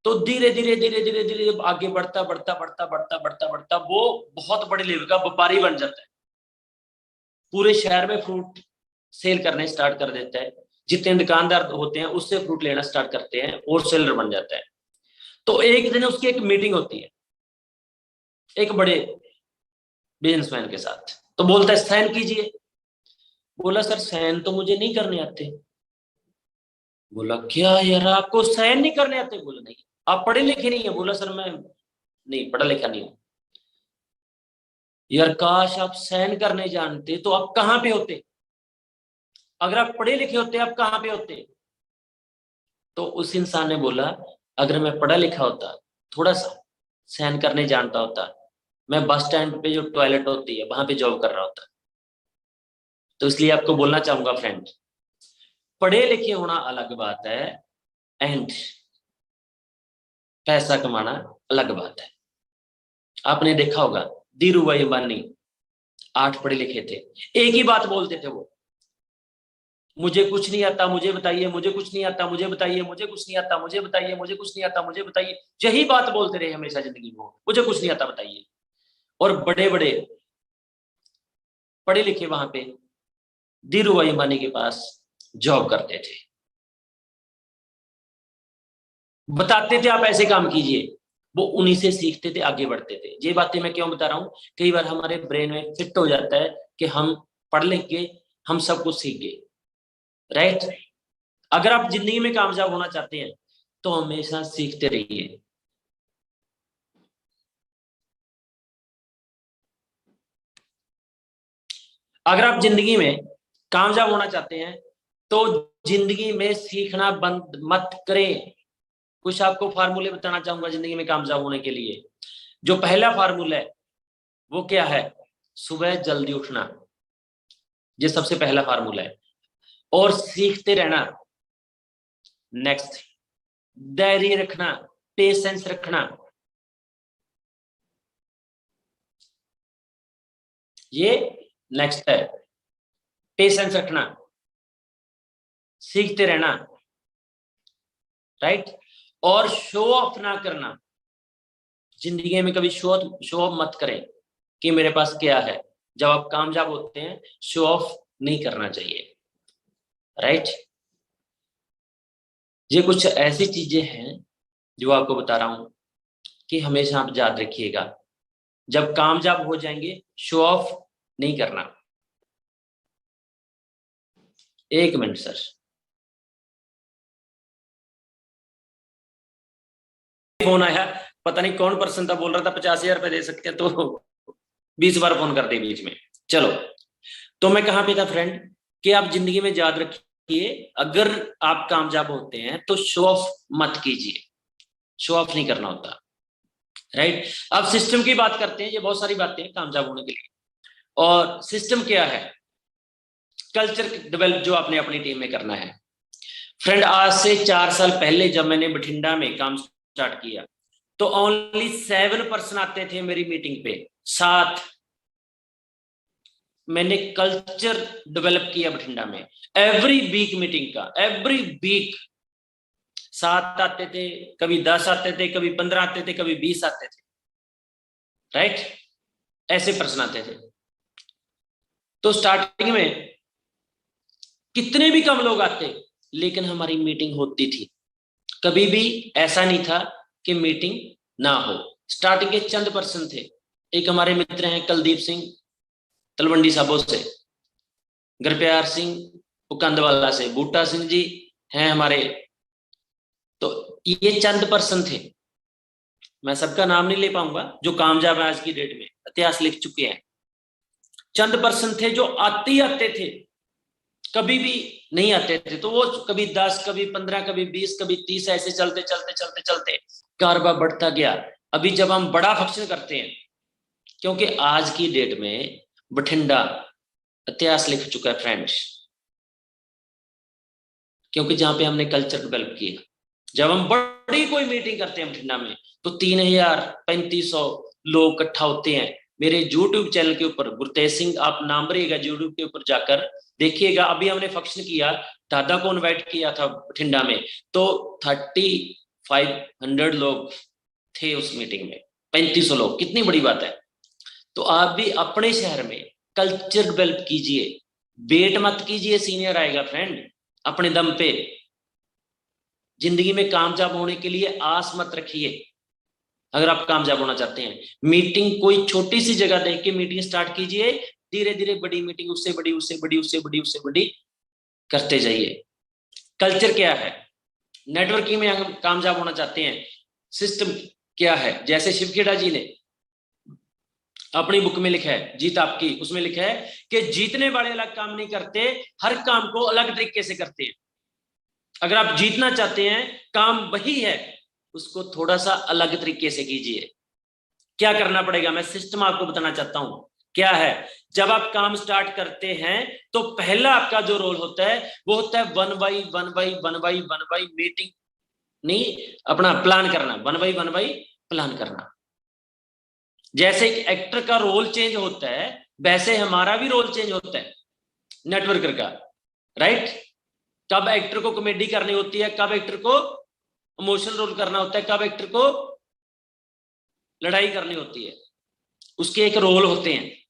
तो धीरे धीरे धीरे धीरे धीरे आगे बढ़ता बढ़ता बढ़ता बढ़ता बढ़ता बढ़ता वो बहुत बड़े लेवल का व्यापारी बन जाता है। पूरे शहर में फ्रूट सेल करने स्टार्ट कर देता है, जितने दुकानदार होते हैं उससे फ्रूट लेना स्टार्ट करते हैं, और सेलर बन जाता है। तो एक दिन उसकी एक मीटिंग होती है एक बड़े बिजनेसमैन के साथ। तो बोलता है साइन कीजिए। बोला सर साइन तो मुझे नहीं करने आते। बोला क्या यार आपको साइन नहीं करने आते? बोला नहीं। आप पढ़े लिखे नहीं है? बोला सर मैं नहीं पढ़ा लिखा नहीं हूं। यार काश आप साइन करने जानते तो आप कहां पे होते? अगर आप पढ़े लिखे होते आप कहां पे होते? तो उस इंसान ने बोला अगर मैं पढ़ा लिखा होता, थोड़ा सा साइन करने जानता होता, मैं बस स्टैंड पे जो टॉयलेट होती है वहां पे जॉब कर रहा होता। तो इसलिए आपको बोलना चाहूंगा फ्रेंड, पढ़े लिखे होना अलग बात है, एंड पैसा कमाना अलग बात है। आपने देखा होगा धीरू भाई अंबानी 8 पढ़े लिखे थे, एक ही बात बोलते थे वो, मुझे कुछ नहीं आता, मुझे बताइए, मुझे कुछ नहीं आता, मुझे बताइए, मुझे कुछ नहीं आता, मुझे बताइए, मुझे कुछ नहीं आता, मुझे बताइए। यही बात बोलते रहे हमेशा जिंदगी में, मुझे कुछ नहीं आता बताइए। और बड़े बड़े पढ़े लिखे वहां पे धीरू भाई अंबानी के पास जॉब करते थे, बताते थे आप ऐसे काम कीजिए, वो उन्हीं से सीखते थे, आगे बढ़ते थे। ये बातें मैं क्यों बता रहा हूँ, कई बार हमारे ब्रेन में फिट हो जाता है कि हम पढ़ लिख के हम सब कुछ सीख गए, राइट। अगर आप जिंदगी में कामयाब होना चाहते हैं तो हमेशा सीखते रहिए। अगर आप जिंदगी में कामयाब होना चाहते हैं तो जिंदगी में सीखना बंद मत करें। कुछ आपको फार्मूले बताना चाहूंगा जिंदगी में कामयाब होने के लिए। जो पहला फार्मूला है वो क्या है? सुबह जल्दी उठना, ये सबसे पहला फार्मूला है। और सीखते रहना, नेक्स्ट धैर्य रखना, पेशेंस रखना, ये नेक्स्ट है। पेशेंस रखना, सीखते रहना, राइट। और शो ऑफ ना करना, जिंदगी में कभी शो ऑफ मत करें कि मेरे पास क्या है। जब आप कामयाब होते हैं शो ऑफ नहीं करना चाहिए, राइट। ये कुछ ऐसी चीजें हैं जो आपको बता रहा हूं कि हमेशा आप याद रखिएगा, जब कामयाब हो जाएंगे शो ऑफ नहीं करना। एक मिनट सर, फोन आया, पता नहीं कौन पर्सन था, बोल रहा था 50,000 रुपए दे सकते हैं, तो 20 बार फोन कर दे बीच में। चलो, तो मैं कहां पे था फ्रेंड, कि आप जिंदगी में याद रखिए, अगर आप कामयाब होते हैं तो शो ऑफ मत कीजिए, शो ऑफ नहीं करना होता, राइट। अब सिस्टम की बात करते हैं, ये बहुत सारी बातें हैं कामयाब होने के लिए। और सिस्टम क्या है, कल्चर डेवलप जो आपने अपनी टीम में करना है। फ्रेंड, आज से 4 साल पहले जब मैंने बठिंडा में काम स्टार्ट किया, तो ओनली 7% आते थे मेरी मीटिंग पे। 7, मैंने कल्चर डेवलप किया बठिंडा में, एवरी वीक मीटिंग का, एवरी वीक 7 आते थे, कभी 10 आते थे, कभी 15 आते थे, कभी 20 आते थे, राइट। ऐसे प्रश्न आते थे। तो स्टार्टिंग में कितने भी कम लोग आते, लेकिन हमारी मीटिंग होती थी, कभी भी ऐसा नहीं था कि मीटिंग ना हो। स्टार्टिंग के चंद पर्सन थे, एक हमारे मित्र हैं कुलदीप सिंह तलवंडी साबो से, गुरप्यार सिंह कंदवाला से, बूटा सिंह जी हैं हमारे, तो ये चंद पर्सन थे। मैं सबका नाम नहीं ले पाऊंगा, जो कामयाब है आज की डेट में, इतिहास लिख चुके हैं। चंद पर्सन थे जो आते ही आते थे, कभी भी नहीं आते थे, तो वो कभी 10, कभी 15, कभी 20, कभी 30, ऐसे चलते चलते चलते चलते कारोबार बढ़ता गया। अभी जब हम बड़ा फंक्शन करते हैं, क्योंकि आज की डेट में बठिंडा इतिहास लिख चुका है फ्रेंड्स, क्योंकि जहां पे हमने कल्चर डेवलप किया। जब हम बड़ी कोई मीटिंग करते हैं बठिंडा में, तो 3000 3500 लोग इकट्ठा होते हैं। मेरे यूट्यूब चैनल के ऊपर गुरतेज सिंह, आप नाम रहिएगा यूट्यूब के ऊपर जाकर देखिएगा। अभी हमने फंक्शन किया, दादा को इनवाइट किया था बठिंडा में, तो 3500 लोग थे उस मीटिंग में, 3500 लोग, कितनी बड़ी बात है। तो आप भी अपने शहर में कल्चर डेवलप कीजिए, वेट मत कीजिए सीनियर आएगा फ्रेंड, अपने दम पे। जिंदगी में कामयाब होने के लिए आस मत रखिए। अगर आप कामयाब होना चाहते हैं, मीटिंग कोई छोटी सी जगह देख के मीटिंग स्टार्ट कीजिए, धीरे धीरे बड़ी मीटिंग, उससे बड़ी, उससे बड़ी, उससे बड़ी, उससे बड़ी करते जाइए। कल्चर क्या है, नेटवर्किंग में हम कामयाब होना चाहते हैं, सिस्टम क्या है, जैसे शिवखेड़ा जी ने अपनी बुक में लिखा है, जीत आपकी, उसमें लिखा है कि जीतने वाले अलग काम नहीं करते, हर काम को अलग तरीके से करते हैं। अगर आप जीतना चाहते हैं, काम वही है, उसको थोड़ा सा अलग तरीके से कीजिए। क्या करना पड़ेगा, मैं सिस्टम आपको बताना चाहता हूं क्या है। जब आप काम स्टार्ट करते हैं, तो पहला आपका जो रोल होता है वो होता है 1 बाई 1 मीटिंग, नहीं अपना प्लान करना, 1 बाई 1 प्लान करना। जैसे एक एक्टर का रोल चेंज होता है, वैसे हमारा भी रोल चेंज होता है नेटवर्कर का, राइट। कब एक्टर को कॉमेडी करनी होती है, कब एक्टर को इमोशनल रोल करना होता है, कब एक्टर को लड़ाई करनी होती है, उसके एक रोल होते हैं।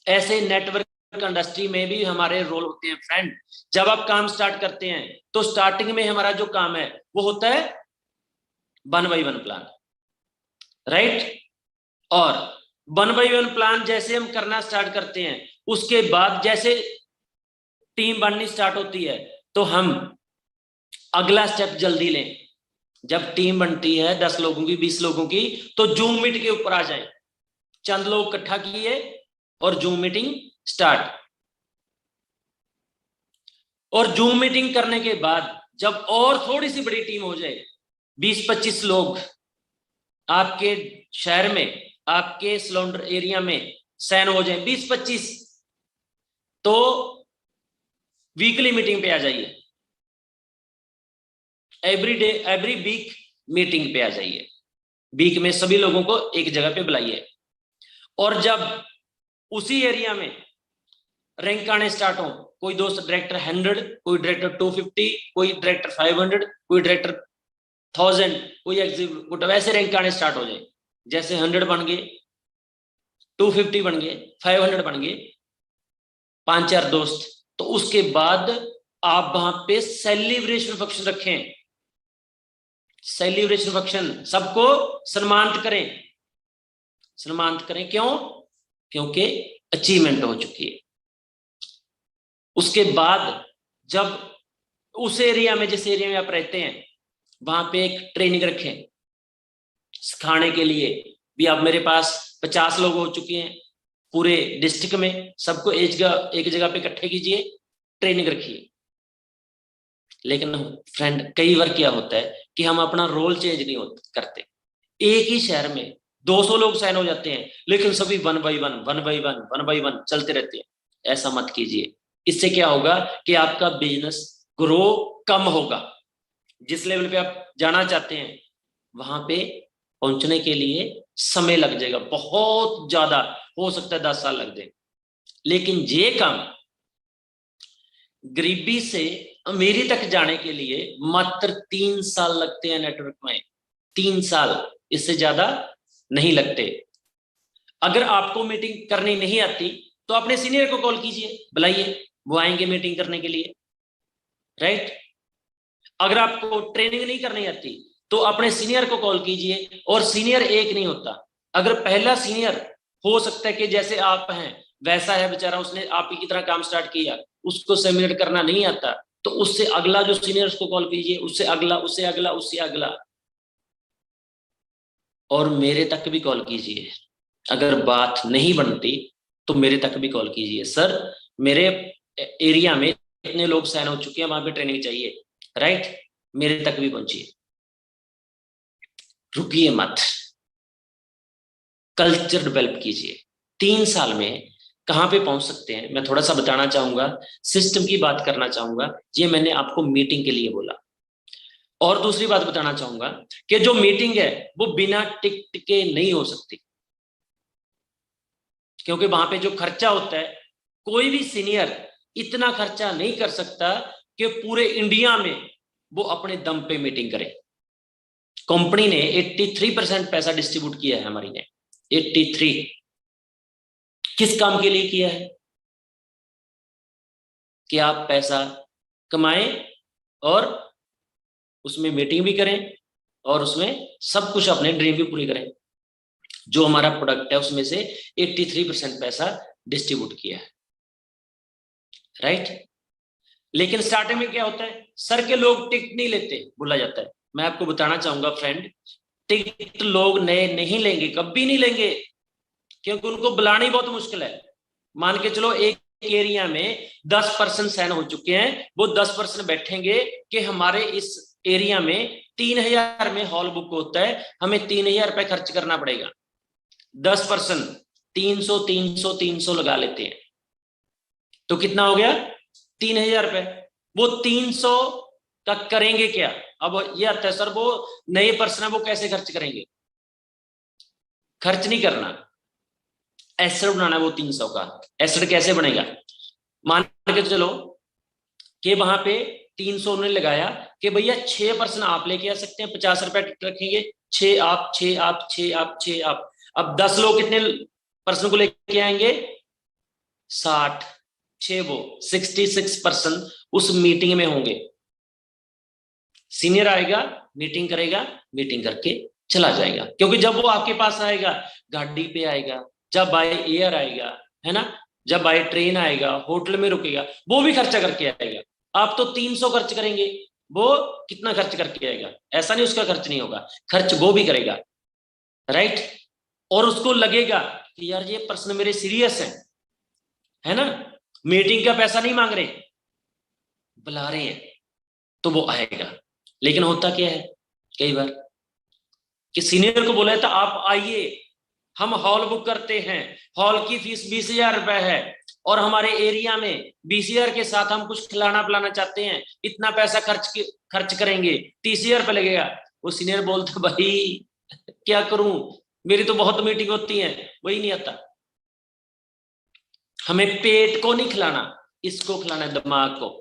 ऐसे नेटवर्क इंडस्ट्री में भी हमारे रोल होते हैं फ्रेंड। जब आप काम स्टार्ट करते हैं, तो स्टार्टिंग में हमारा जो काम है वो होता है 1 बाई 1 प्लान, राइट। और 1 बाई 1 प्लान जैसे हम करना स्टार्ट करते हैं, उसके बाद जैसे टीम बननी स्टार्ट होती है, तो हम अगला स्टेप जल्दी लें। जब टीम बनती है 10 लोगों की, 20 लोगों की, तो जूम मीट के ऊपर आ जाए, चंद लोग इकट्ठा किए और जूम मीटिंग स्टार्ट। और जूम मीटिंग करने के बाद जब और थोड़ी सी बड़ी टीम हो जाए, 20-25 लोग आपके शहर में, आपके सिलेंडर एरिया में सैन हो जाए 20-25, तो वीकली मीटिंग पे आ जाइए, every day, every week meeting पे आ जाइए। वीक में सभी लोगों को एक जगह पे बुलाइए। और जब उसी एरिया में रैंक आने स्टार्ट हो, कोई दोस्त डायरेक्टर 100, कोई डायरेक्टर 250, कोई डायरेक्टर 500, कोई डायरेक्टर 1000, कोई एग्जीक्यूटिव, ऐसे रैंक आने स्टार्ट हो जाए। जैसे 100 बन गए, 250 बन गए, 500 बन गए, 5-4 दोस्त, तो उसके बाद आप वहां पे सेलिब्रेशन फंक्शन रखें। सेलिब्रेशन फंक्शन, सबको सम्मानित करें, सम्मानित करें। क्यों? क्योंकि अचीवमेंट हो चुकी है। उसके बाद जब उस एरिया में, जिस एरिया में आप रहते हैं, वहां पे एक ट्रेनिंग रखें सिखाने के लिए भी। अब मेरे पास 50 लोग हो चुके हैं पूरे डिस्ट्रिक्ट में, सबको एक जगह पे इकट्ठे कीजिए, ट्रेनिंग रखिए। लेकिन फ्रेंड कई बार क्या होता है कि हम अपना रोल चेंज नहीं करते। एक ही शहर में 200 लोग साइन हो जाते हैं, लेकिन सभी वन बाई वन चलते रहते हैं। ऐसा मत कीजिए। इससे क्या होगा कि आपका बिजनेस ग्रो कम होगा। जिस लेवल पे आप जाना चाहते हैं वहां पे पहुंचने के लिए समय लग जाएगा, बहुत ज्यादा, हो सकता है 10 साल लग जाए। लेकिन ये काम गरीबी से अमीरी तक जाने के लिए मात्र 3 साल लगते हैं नेटवर्क में। 3 साल, इससे ज्यादा नहीं लगते। अगर आपको मीटिंग करनी नहीं आती तो अपने सीनियर को कॉल कीजिए, बुलाइए, वो आएंगे मीटिंग करने के लिए, राइट। अगर आपको ट्रेनिंग नहीं करनी आती तो अपने सीनियर को कॉल कीजिए। और सीनियर एक नहीं होता। अगर पहला सीनियर हो सकता है कि जैसे आप हैं वैसा है बेचारा, उसने आप ही की तरह काम स्टार्ट किया, उसको सेमिनेट करना नहीं आता, तो उससे अगला जो सीनियर, उसको कॉल कीजिए, उससे अगला, उससे अगला, उससे अगला, और मेरे तक भी कॉल कीजिए। अगर बात नहीं बनती तो मेरे तक भी कॉल कीजिए, सर मेरे एरिया में इतने लोग साइन हो चुके हैं, वहां पे ट्रेनिंग चाहिए, राइट। मेरे तक भी पहुंचिए, रुकिए मत, कल्चर डेवलप कीजिए। 3 साल में कहां पे पहुंच सकते हैं मैं थोड़ा सा बताना चाहूंगा, सिस्टम की बात करना चाहूंगा। ये मैंने आपको मीटिंग के लिए बोला। और दूसरी बात बताना चाहूंगा कि जो मीटिंग है वो बिना टिकट के नहीं हो सकती, क्योंकि वहां पे जो खर्चा होता है, कोई भी सीनियर इतना खर्चा नहीं कर सकता कि पूरे इंडिया में वो अपने दम पे मीटिंग करे। कंपनी ने 83% पैसा डिस्ट्रीब्यूट किया है हमारी ने, 83। किस काम के लिए किया है? कि आप पैसा कमाएं और उसमें मीटिंग भी करें और उसमें सब कुछ अपने ड्रीम भी पूरी करें। जो हमारा प्रोडक्ट है उसमें से 83% पैसा डिस्ट्रीब्यूट किया है, राइट। लेकिन स्टार्टिंग में क्या होता है, सर के लोग टिकट नहीं लेते, बोला जाता है। मैं आपको बताना चाहूंगा फ्रेंड, टिकट लोग नए नहीं लेंगे, कभी नहीं लेंगे, क्योंकि उनको बुलाना ही बहुत मुश्किल है। मान के चलो एक एरिया में 10% साइन हो चुके हैं, वो 10% बैठेंगे कि हमारे इस एरिया में 3000 में हॉल बुक होता है, हमें 3000 रुपए खर्च करना पड़ेगा। 10% 300 300 300 लगा लेते हैं, तो कितना हो गया? 3000 रुपए। वो 300 का करेंगे क्या? अब ये आता है, सर वो नए पर्सन है, वो कैसे खर्च करेंगे? खर्च नहीं करना, एसेट बनाना है वो 300 का। एसेट कैसे बनेगा? मान के चलो कि वहां पे 300 उन्होंने लगाया कि भैया 6% आप लेके आ सकते हैं, 50 रुपए रखेंगे, 6 आप, 6 आप, 6 आप, 6 आप। अब 10 लोग कितने पर्सन को लेके आएंगे? 60, 6 वो 66% उस मीटिंग में होंगे। सीनियर आएगा, मीटिंग करेगा, मीटिंग करके चला जाएगा। क्योंकि जब वो आपके पास आएगा, गाड़ी पे आएगा, जब बाय एयर आएगा, है ना, जब बाय ट्रेन आएगा, होटल में रुकेगा, वो भी खर्चा करके आएगा। आप तो 300 खर्च करेंगे, वो कितना खर्च करके आएगा? ऐसा नहीं उसका खर्च नहीं होगा, खर्च वो भी करेगा, राइट। और उसको लगेगा कि यार ये पर्सन मेरे सीरियस है ना, मीटिंग का पैसा नहीं मांग रहे, बुला रहे हैं, तो वो आएगा। लेकिन होता क्या है कई बार कि सीनियर को बोला था आप आइए, हम हॉल बुक करते हैं, हॉल की फीस 20,000 रुपए है, और हमारे एरिया में 20,000 के साथ हम कुछ खिलाना पिलाना चाहते हैं, इतना पैसा खर्च करेंगे, 30,000 रुपए लगेगा। वो सीनियर बोलता भाई क्या करूं, मेरी तो बहुत मीटिंग होती है, वही नहीं आता। हमें पेट को नहीं खिलाना, इसको खिलाना है, दिमाग को,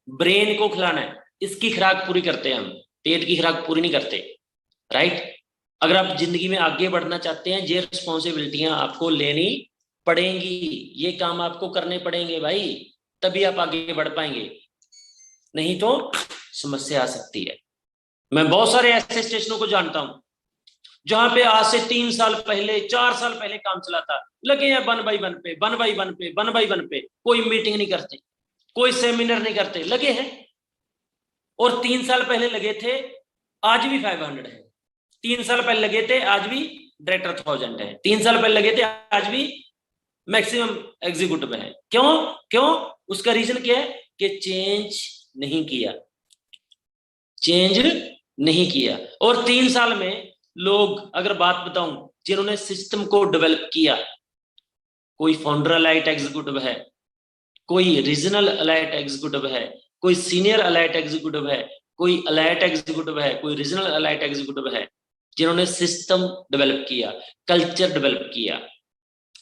ब्रेन को खिलाना है, इसकी खुराक पूरी करते हैं हम, पेट की खुराक पूरी नहीं करते, राइट। अगर आप जिंदगी में आगे बढ़ना चाहते हैं, ये रिस्पॉन्सिबिलिटियां आपको लेनी पड़ेंगी, ये काम आपको करने पड़ेंगे भाई, तभी आप आगे बढ़ पाएंगे, नहीं तो समस्या आ सकती है। मैं बहुत सारे ऐसे स्टेशनों को जानता हूं जहां पे आज से 3 साल पहले 4 साल पहले काम चला था, लगे हैं 1 बाई 1 पे 1 बाई 1 पे 1 बाई 1 पे, कोई मीटिंग नहीं करते, कोई सेमिनार नहीं करते, लगे हैं। और 3 साल पहले लगे थे, आज भी 500 है। 3 साल पहले लगे थे, आज भी डायरेक्टर 1000 है। 3 साल पहले लगे थे, आज भी मैक्सिमम एग्जीक्यूटिव है। क्यों क्यों? उसका रीजन क्या है कि चेंज नहीं किया, चेंज नहीं किया। और 3 साल में लोग, अगर बात बताऊं, जिन्होंने सिस्टम को डेवलप किया, कोई फाउंडर अलाइट एग्जीक्यूटिव है, कोई रीजनल अलाइट एग्जीक्यूटिव है, कोई सीनियर अलाइट एग्जीक्यूटिव है, कोई अलाइट एग्जीक्यूटिव है, कोई रीजनल अलाइट एग्जीक्यूटिव है, जिन्होंने सिस्टम डेवलप किया, कल्चर डेवलप किया।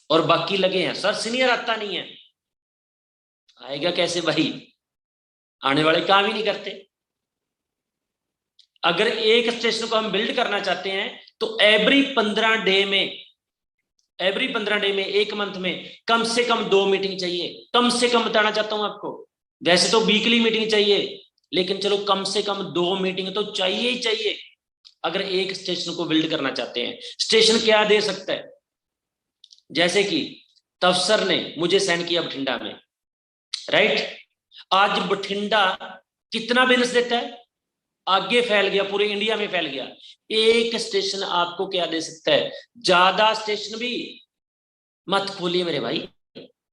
और बाकी लगे हैं सर सीनियर आता नहीं है, आएगा कैसे भाई? आने वाले काम ही नहीं करते। अगर एक स्टेशन को हम बिल्ड करना चाहते हैं तो एवरी 15 डे में, एक मंथ में कम से कम 2 मीटिंग चाहिए। कम से कम बताना चाहता हूं आपको, वैसे तो वीकली मीटिंग चाहिए, लेकिन चलो कम से कम 2 मीटिंग तो चाहिए ही चाहिए अगर एक स्टेशन को बिल्ड करना चाहते हैं। स्टेशन क्या दे सकता है? जैसे कि तफसर ने मुझे साइन किया बठिंडा में, राइट? आज बठिंडा कितना बिजनेस देता है? आगे फैल गया, पूरे इंडिया में फैल गया। एक स्टेशन आपको क्या दे सकता है? ज्यादा स्टेशन भी मत खोलिए मेरे भाई,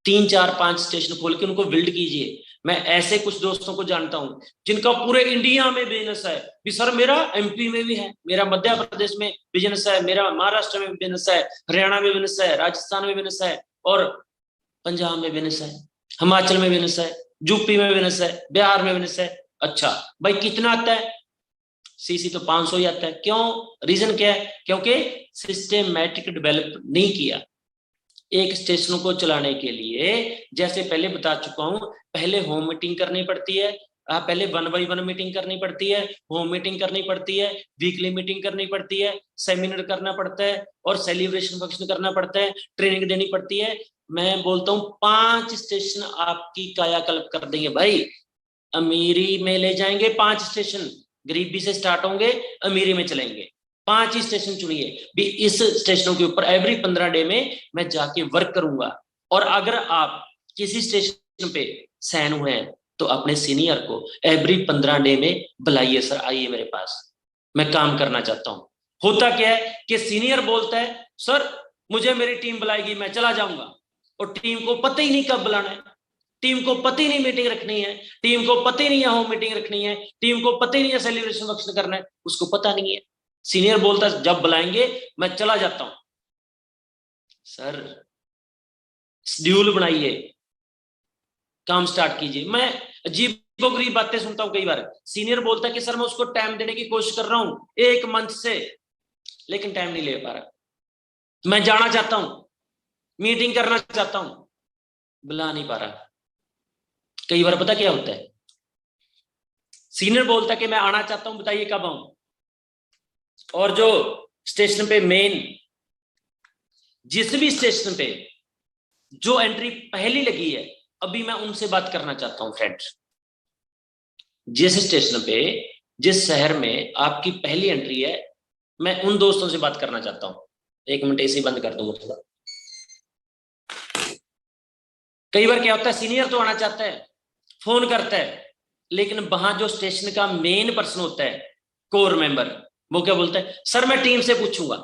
3 4 5 स्टेशन खोल के उनको बिल्ड कीजिए। मैं ऐसे कुछ दोस्तों को जानता हूं जिनका पूरे इंडिया में बिजनेस है भी। सर मेरा एमपी में भी है, मेरा मध्य प्रदेश में बिजनेस है, मेरा महाराष्ट्र में बिजनेस है, हरियाणा में बिजनेस है, राजस्थान में बिजनेस है, और पंजाब में बिजनेस है, हिमाचल में बिजनेस है, यूपी में बिजनेस है, बिहार में बिजनेस है। अच्छा भाई कितना आता है? सीसी तो 500 ही आता है। क्यों? रीजन क्या है? क्योंकि सिस्टमैटिक डेवलप नहीं किया। एक स्टेशन को चलाने के लिए, जैसे पहले बता चुका हूं, पहले होम मीटिंग करनी पड़ती है, पहले 1 बाई 1 मीटिंग करनी पड़ती है, होम मीटिंग करनी पड़ती है, वीकली मीटिंग करनी पड़ती है, सेमिनार करना पड़ता है, और सेलिब्रेशन फंक्शन करना पड़ता है, ट्रेनिंग देनी पड़ती है। मैं बोलता हूं 5 स्टेशन आपकी कायाकल्प कर देंगे भाई। अमीरी में ले जाएंगे 5 स्टेशन, गरीबी से स्टार्ट होंगे, अमीरी में चलेंगे। 5 ही स्टेशन चुनिए भी, इस स्टेशनों के ऊपर एवरी 15 डे में मैं जाके वर्क करूंगा। और अगर आप किसी स्टेशन पे साइन हुए हैं तो अपने सीनियर को एवरी 15 डे में बुलाइए, सर आइए मेरे पास, मैं काम करना चाहता हूं। होता क्या है कि सीनियर बोलता है सर मुझे मेरी टीम बुलाएगी, मैं चला जाऊंगा, और टीम को पता ही नहीं कब बुलाना है, टीम को पता ही नहीं मीटिंग रखनी है, टीम को पता ही नहीं है होम मीटिंग रखनी है, टीम को पता ही नहीं है सेलिब्रेशन फंक्शन करना है, उसको पता नहीं है। सीनियर बोलता है जब बुलाएंगे मैं चला जाता हूं। सर शेड्यूल बनाइए, काम स्टार्ट कीजिए। मैं अजीबोगरीब बातें सुनता हूं कई बार। सीनियर बोलता है कि सर मैं उसको टाइम देने की कोशिश कर रहा हूं 1 मंथ से, लेकिन टाइम नहीं ले पा रहा। मैं जाना चाहता हूं, मीटिंग करना चाहता हूं, बुला नहीं पा रहा। कई बार पता क्या होता है, सीनियर बोलता है कि मैं आना चाहता हूं, बताइए कब आऊं। और जो स्टेशन पे मेन, जिस भी स्टेशन पे जो एंट्री पहली लगी है, अभी मैं उनसे बात करना चाहता हूं फ्रेंड्स। जिस स्टेशन पे, जिस शहर में आपकी पहली एंट्री है, मैं उन दोस्तों से बात करना चाहता हूं। 1 मिनट एसी बंद कर दूंगा थोड़ा। कई बार क्या होता है, सीनियर तो आना चाहता है, फोन करता है, लेकिन वहां जो स्टेशन का मेन पर्सन होता है, कोर मेंबर, वो क्या बोलता है, सर मैं टीम से पूछूंगा।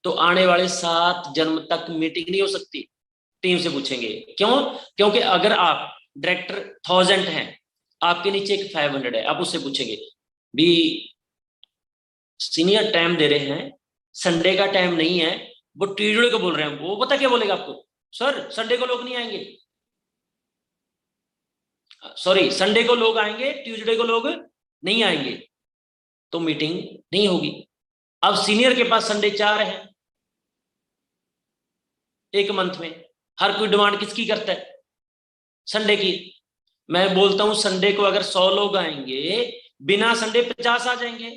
तो आने वाले 7 जन्म तक मीटिंग नहीं हो सकती, टीम से पूछेंगे। क्यों? क्योंकि अगर आप डायरेक्टर 1000 हैं, आपके नीचे एक 500 है, आप उससे पूछेंगे भी सीनियर टाइम दे रहे हैं, संडे का टाइम नहीं है, वो ट्यूजडे को बोल रहे हैं। वो पता क्या बोलेगा आपको, सर संडे को लोग नहीं आएंगे, सॉरी संडे को लोग आएंगे, ट्यूसडे को लोग नहीं आएंगे, तो मीटिंग नहीं होगी। अब सीनियर के पास संडे 4 है 1 मंथ में, हर कोई डिमांड किसकी करता है, संडे की। मैं बोलता हूं संडे को अगर 100 लोग आएंगे, बिना संडे 50 आ जाएंगे,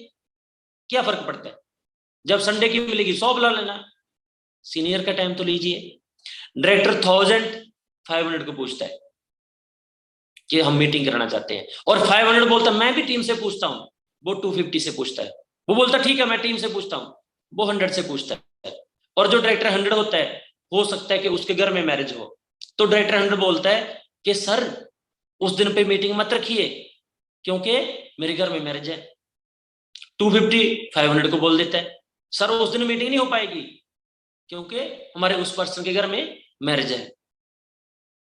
क्या फर्क पड़ता है? जब संडे की मिलेगी 100 बुला लेना, सीनियर का टाइम तो लीजिए। डायरेक्टर 1500 को पूछता है कि हम मीटिंग कराना चाहते हैं, और 500 बोलता है मैं भी टीम से पूछता हूं, वो 250 से पूछता है। वो बोलता ठीक है मैं टीम से पूछता हूँ, वो 100 से पूछता है। और जो डायरेक्टर 100 होता है, हो सकता है कि उसके घर में मैरिज हो, तो डायरेक्टर 100 बोलता है कि सर उस दिन पे मीटिंग मत रखिए क्योंकि मेरे घर में मैरिज है। 250 500 को बोल देता है सर उस दिन मीटिंग नहीं हो पाएगी क्योंकि हमारे उस पर्सन के घर में मैरिज है।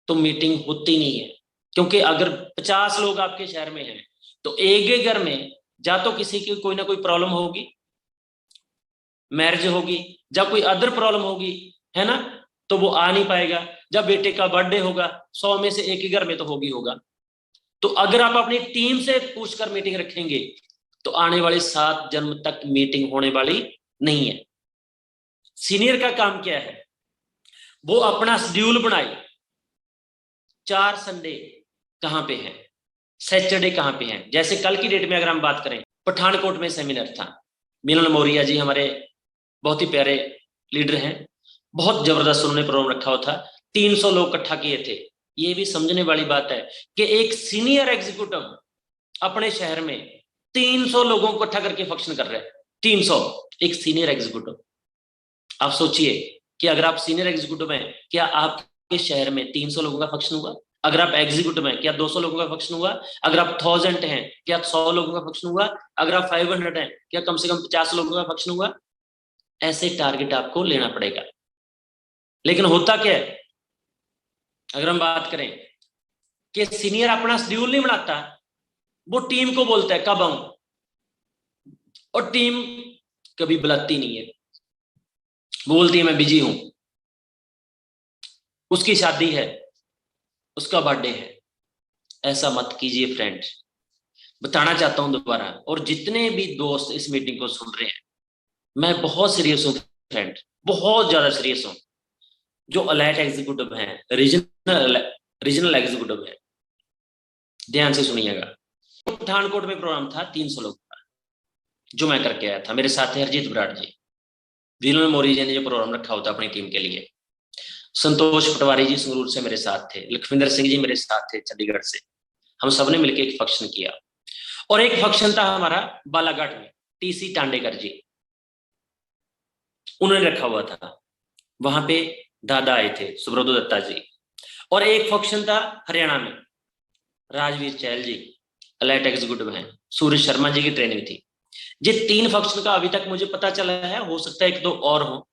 तो मीटिंग होती नहीं है, क्योंकि अगर 50 लोग आपके शहर में हैं तो एक ही घर में या तो किसी की कोई ना कोई प्रॉब्लम होगी, मैरिज होगी, या कोई अदर प्रॉब्लम होगी, है ना, तो वो आ नहीं पाएगा। जब बेटे का बर्थडे होगा 100 में से एक ही घर में तो होगा। तो अगर आप अपनी टीम से पूछकर मीटिंग रखेंगे तो आने वाले 7 जन्म तक मीटिंग होने वाली नहीं है। सीनियर का काम क्या है, वो अपना शेड्यूल बनाए। 4 संडे कहां पे है, सैटरडे कहां पे है। जैसे कल की डेट में अगर हम बात करें, पठानकोट में सेमिनार था, मिलन मौर्या जी हमारे बहुत ही प्यारे लीडर हैं, बहुत जबरदस्त उन्होंने प्रोग्राम रखा हुआ था, 300 लोग इकट्ठा किए थे। ये भी समझने वाली बात है कि एक सीनियर एग्जीक्यूटिव अपने शहर में 300 लोगों को इकट्ठा करके फंक्शन कर रहे हैं। 300, एक सीनियर एग्जीक्यूटिव। आप सोचिए कि अगर आप सीनियर एग्जीक्यूटिव हैं, क्या आपके शहर में 300 लोगों का फंक्शन हुआ? अगर आप एग्जीक्यूटिव हैं, क्या 200 लोगों का फंक्शन हुआ? अगर आप 1000 हैं, क्या 100 लोगों का फंक्शन हुआ? अगर आप 500 हैं, क्या कम से कम 50 लोगों का फंक्शन हुआ? ऐसे टारगेट आपको लेना पड़ेगा। लेकिन होता क्या है, अगर हम बात करें कि सीनियर अपना शेड्यूल नहीं बनाता, वो टीम को बोलता है कब आऊं, और टीम कभी बुलाती नहीं है, बोलती है मैं बिजी हूं, उसकी शादी है, उसका बर्थडे है। ऐसा मत कीजिए फ्रेंड, बताना चाहता हूं दोबारा। और जितने भी दोस्त इस मीटिंग को सुन रहे हैं, मैं बहुत सीरियस हूं फ्रेंड, बहुत ज्यादा सीरियस हूं। जो अलर्ट एग्जीक्यूटिव हैं, रीजनल एग्जीक्यूटिव हैं, ध्यान से सुनिएगा। पठानकोट में प्रोग्राम था 300 लोग का, जो मैं करके आया था। मेरे साथ थे हरजीत बराड़ जी, विनोद मौर्य जी ने जो प्रोग्राम रखा होता अपनी टीम के लिए, संतोष पटवारी जी संगरूर से मेरे साथ थे, लखविंदर सिंह जी मेरे साथ थे चंडीगढ़ से। हम सबने मिलकर एक फंक्शन किया। और एक फंक्शन था हमारा बालाघाट में, टीसी टांडेकर जी उन्होंने रखा हुआ था, वहां पे दादा आए थे सुब्रतो दत्ता जी। और एक फंक्शन था हरियाणा में, राजवीर चहल जी अलर्ट एग्जीक्यूटिव हैं, सूरज शर्मा जी की ट्रेनिंग थी। ये 3 फंक्शन का अभी तक मुझे पता चला है, हो सकता है 1-2 और हो।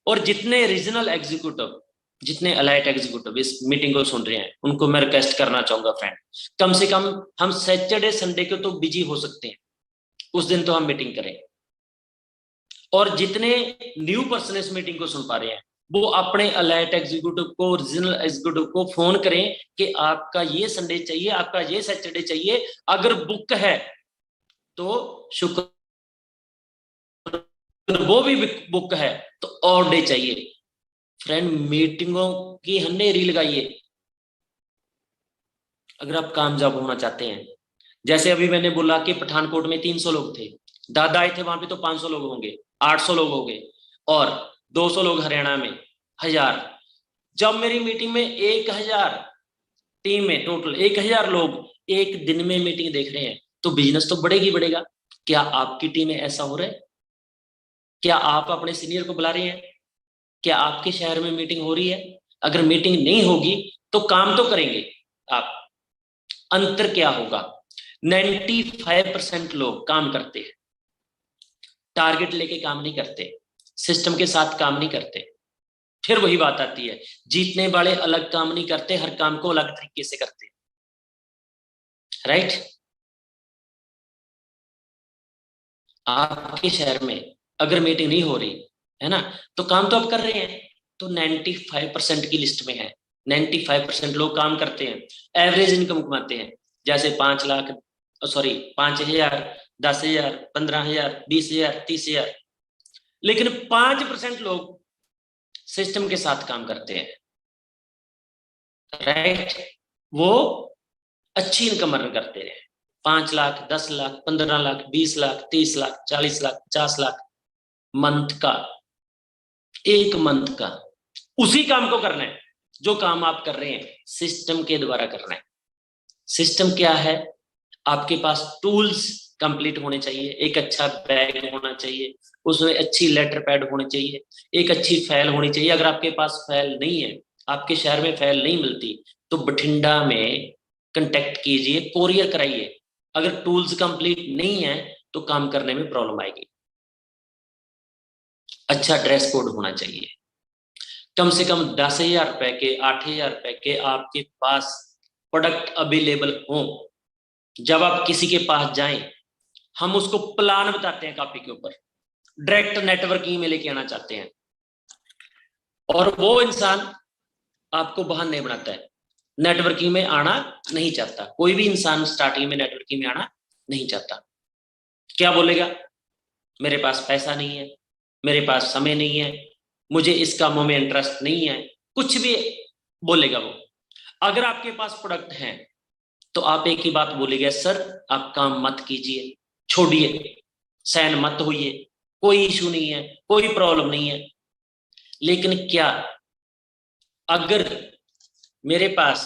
और जितने रीजनल एग्जीक्यूटिव, जितने अलर्ट एग्जीक्यूटिव इस मीटिंग को सुन रहे हैं, उनको मैं रिक्वेस्ट करना चाहूंगा फ्रेंड, कम से कम हम सैटरडे संडे को तो बिजी हो सकते हैं, उस दिन तो हम मीटिंग करें। और जितने न्यू पर्सन इस मीटिंग को सुन पा रहे हैं, वो अपने अलर्ट एग्जीक्यूटिव को, रीजनल एग्जीक्यूटिव को फोन करें कि आपका ये संडे चाहिए, आपका ये सैटरडे चाहिए। अगर बुक है तो शुक्र, वो भी बुक है तो और डे चाहिए। फ्रेंड, मीटिंगों की हनेरी लगाइए अगर आप कामयाब होना चाहते हैं। जैसे अभी मैंने बोला कि पठानकोट में 300 लोग थे, दादा आए थे वहां पे तो 500 लोग होंगे, 800 लोग होंगे, और 200 लोग हरियाणा में, 1000। जब मेरी मीटिंग में 1000 टीम में टोटल 1000 लोग एक दिन में मीटिंग देख रहे हैं, तो बिजनेस तो बढ़ेगी बढ़ेगा। क्या आपकी टीम में ऐसा हो रहा है? क्या आप अपने सीनियर को बुला रहे हैं? क्या आपके शहर में मीटिंग हो रही है? अगर मीटिंग नहीं होगी तो काम तो करेंगे आप। अंतर क्या होगा? 95% लोग काम करते हैं, टारगेट लेके काम नहीं करते, सिस्टम के साथ काम नहीं करते। फिर वही बात आती है, जीतने वाले अलग काम नहीं करते, हर काम को अलग तरीके से करते, राइट? आपके शहर में अगर मीटिंग नहीं हो रही है ना, तो काम तो आप कर रहे हैं, तो 95% की लिस्ट में है। 95% लोग काम करते हैं, एवरेज इनकम कमाते हैं, जैसे 5 लाख, सॉरी 5000, 10,000, 15,000, 20,000, 30,000। लेकिन 5% लोग सिस्टम के साथ काम करते हैं, राइट? वो अच्छी इनकम अर्न करते हैं, 5 लाख, 10 लाख, 15 लाख, 20 लाख, 30 लाख, 40 लाख, 50 लाख मंथ का, एक मंथ का। उसी काम को करना है जो काम आप कर रहे हैं, सिस्टम के द्वारा करना है। सिस्टम क्या है? आपके पास टूल्स कंप्लीट होने चाहिए, एक अच्छा बैग होना चाहिए, उसमें अच्छी लेटर पैड होनी चाहिए, एक अच्छी फाइल होनी चाहिए। अगर आपके पास फाइल नहीं है, आपके शहर में फाइल नहीं मिलती, तो बठिंडा में कांटेक्ट कीजिए, कोरियर कराइए। अगर टूल्स कंप्लीट नहीं है तो काम करने में प्रॉब्लम आएगी। अच्छा ड्रेस कोड होना चाहिए, कम से कम 10,000 रुपए के, 8,000 रुपए के आपके पास प्रोडक्ट अवेलेबल हो। जब आप किसी के पास जाएं, हम उसको प्लान बताते हैं कॉपी के ऊपर, डायरेक्ट नेटवर्किंग में लेके आना चाहते हैं, और वो इंसान आपको बहाने बनाता है, नेटवर्किंग में आना नहीं चाहता। कोई भी इंसान स्टार्टिंग में नेटवर्किंग में आना नहीं चाहता। क्या बोलेगा? मेरे पास पैसा नहीं है, मेरे पास समय नहीं है, मुझे इस कामों में इंटरेस्ट नहीं है, कुछ भी बोलेगा वो। अगर आपके पास प्रोडक्ट है तो आप एक ही बात बोलेंगे, सर आप काम मत कीजिए, छोड़िए, सैन मत होइए, कोई इशू नहीं है, कोई प्रॉब्लम नहीं है। लेकिन क्या अगर मेरे पास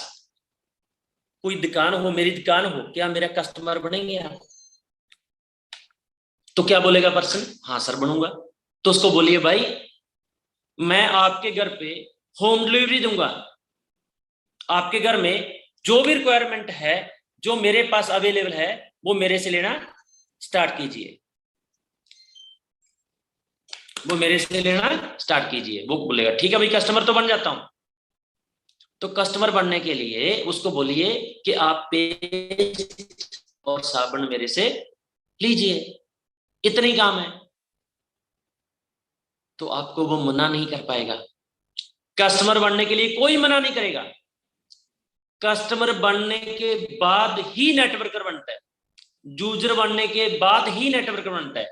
कोई दुकान हो, मेरी दुकान हो, क्या मेरा कस्टमर बनेंगे आप? तो क्या बोलेगा पर्सन? हाँ सर बनूंगा। तो उसको बोलिए भाई मैं आपके घर पे होम डिलीवरी दूंगा, आपके घर में जो भी रिक्वायरमेंट है, जो मेरे पास अवेलेबल है, वो मेरे से लेना स्टार्ट कीजिए, वो मेरे से लेना स्टार्ट कीजिए। वो बोलेगा ठीक है भाई, कस्टमर तो बन जाता हूं। तो कस्टमर बनने के लिए उसको बोलिए कि आप पेस्ट और साबुन मेरे से लीजिए, इतनी काम है। तो आपको वो मना नहीं कर पाएगा। कस्टमर बनने के लिए कोई मना नहीं करेगा। कस्टमर बनने के बाद ही नेटवर्कर बनता है, यूजर बनने के बाद ही नेटवर्कर बनता है।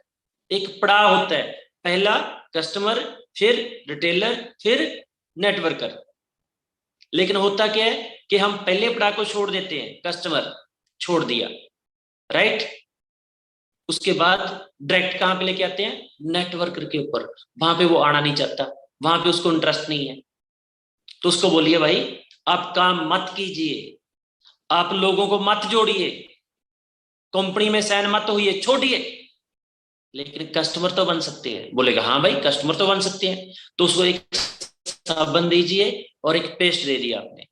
एक पड़ाव होता है, पहला कस्टमर, फिर रिटेलर, फिर नेटवर्कर। लेकिन होता क्या है कि हम पहले पड़ाव को छोड़ देते हैं, कस्टमर छोड़ दिया, राइट। उसके बाद डायरेक्ट कहां पे लेके आते हैं? नेटवर्कर के ऊपर। वहां पे वो आना नहीं चाहता, वहां पे उसको इंटरेस्ट नहीं है। तो उसको बोलिए भाई आप काम मत कीजिए, आप लोगों को मत जोड़िए, कंपनी में साइन मत होइए, छोड़िए, लेकिन कस्टमर तो बन सकते हैं। बोलेगा हाँ भाई कस्टमर तो बन सकते हैं। तो उसको एक साबुन दीजिए और एक पेस्ट दे दिया आपने।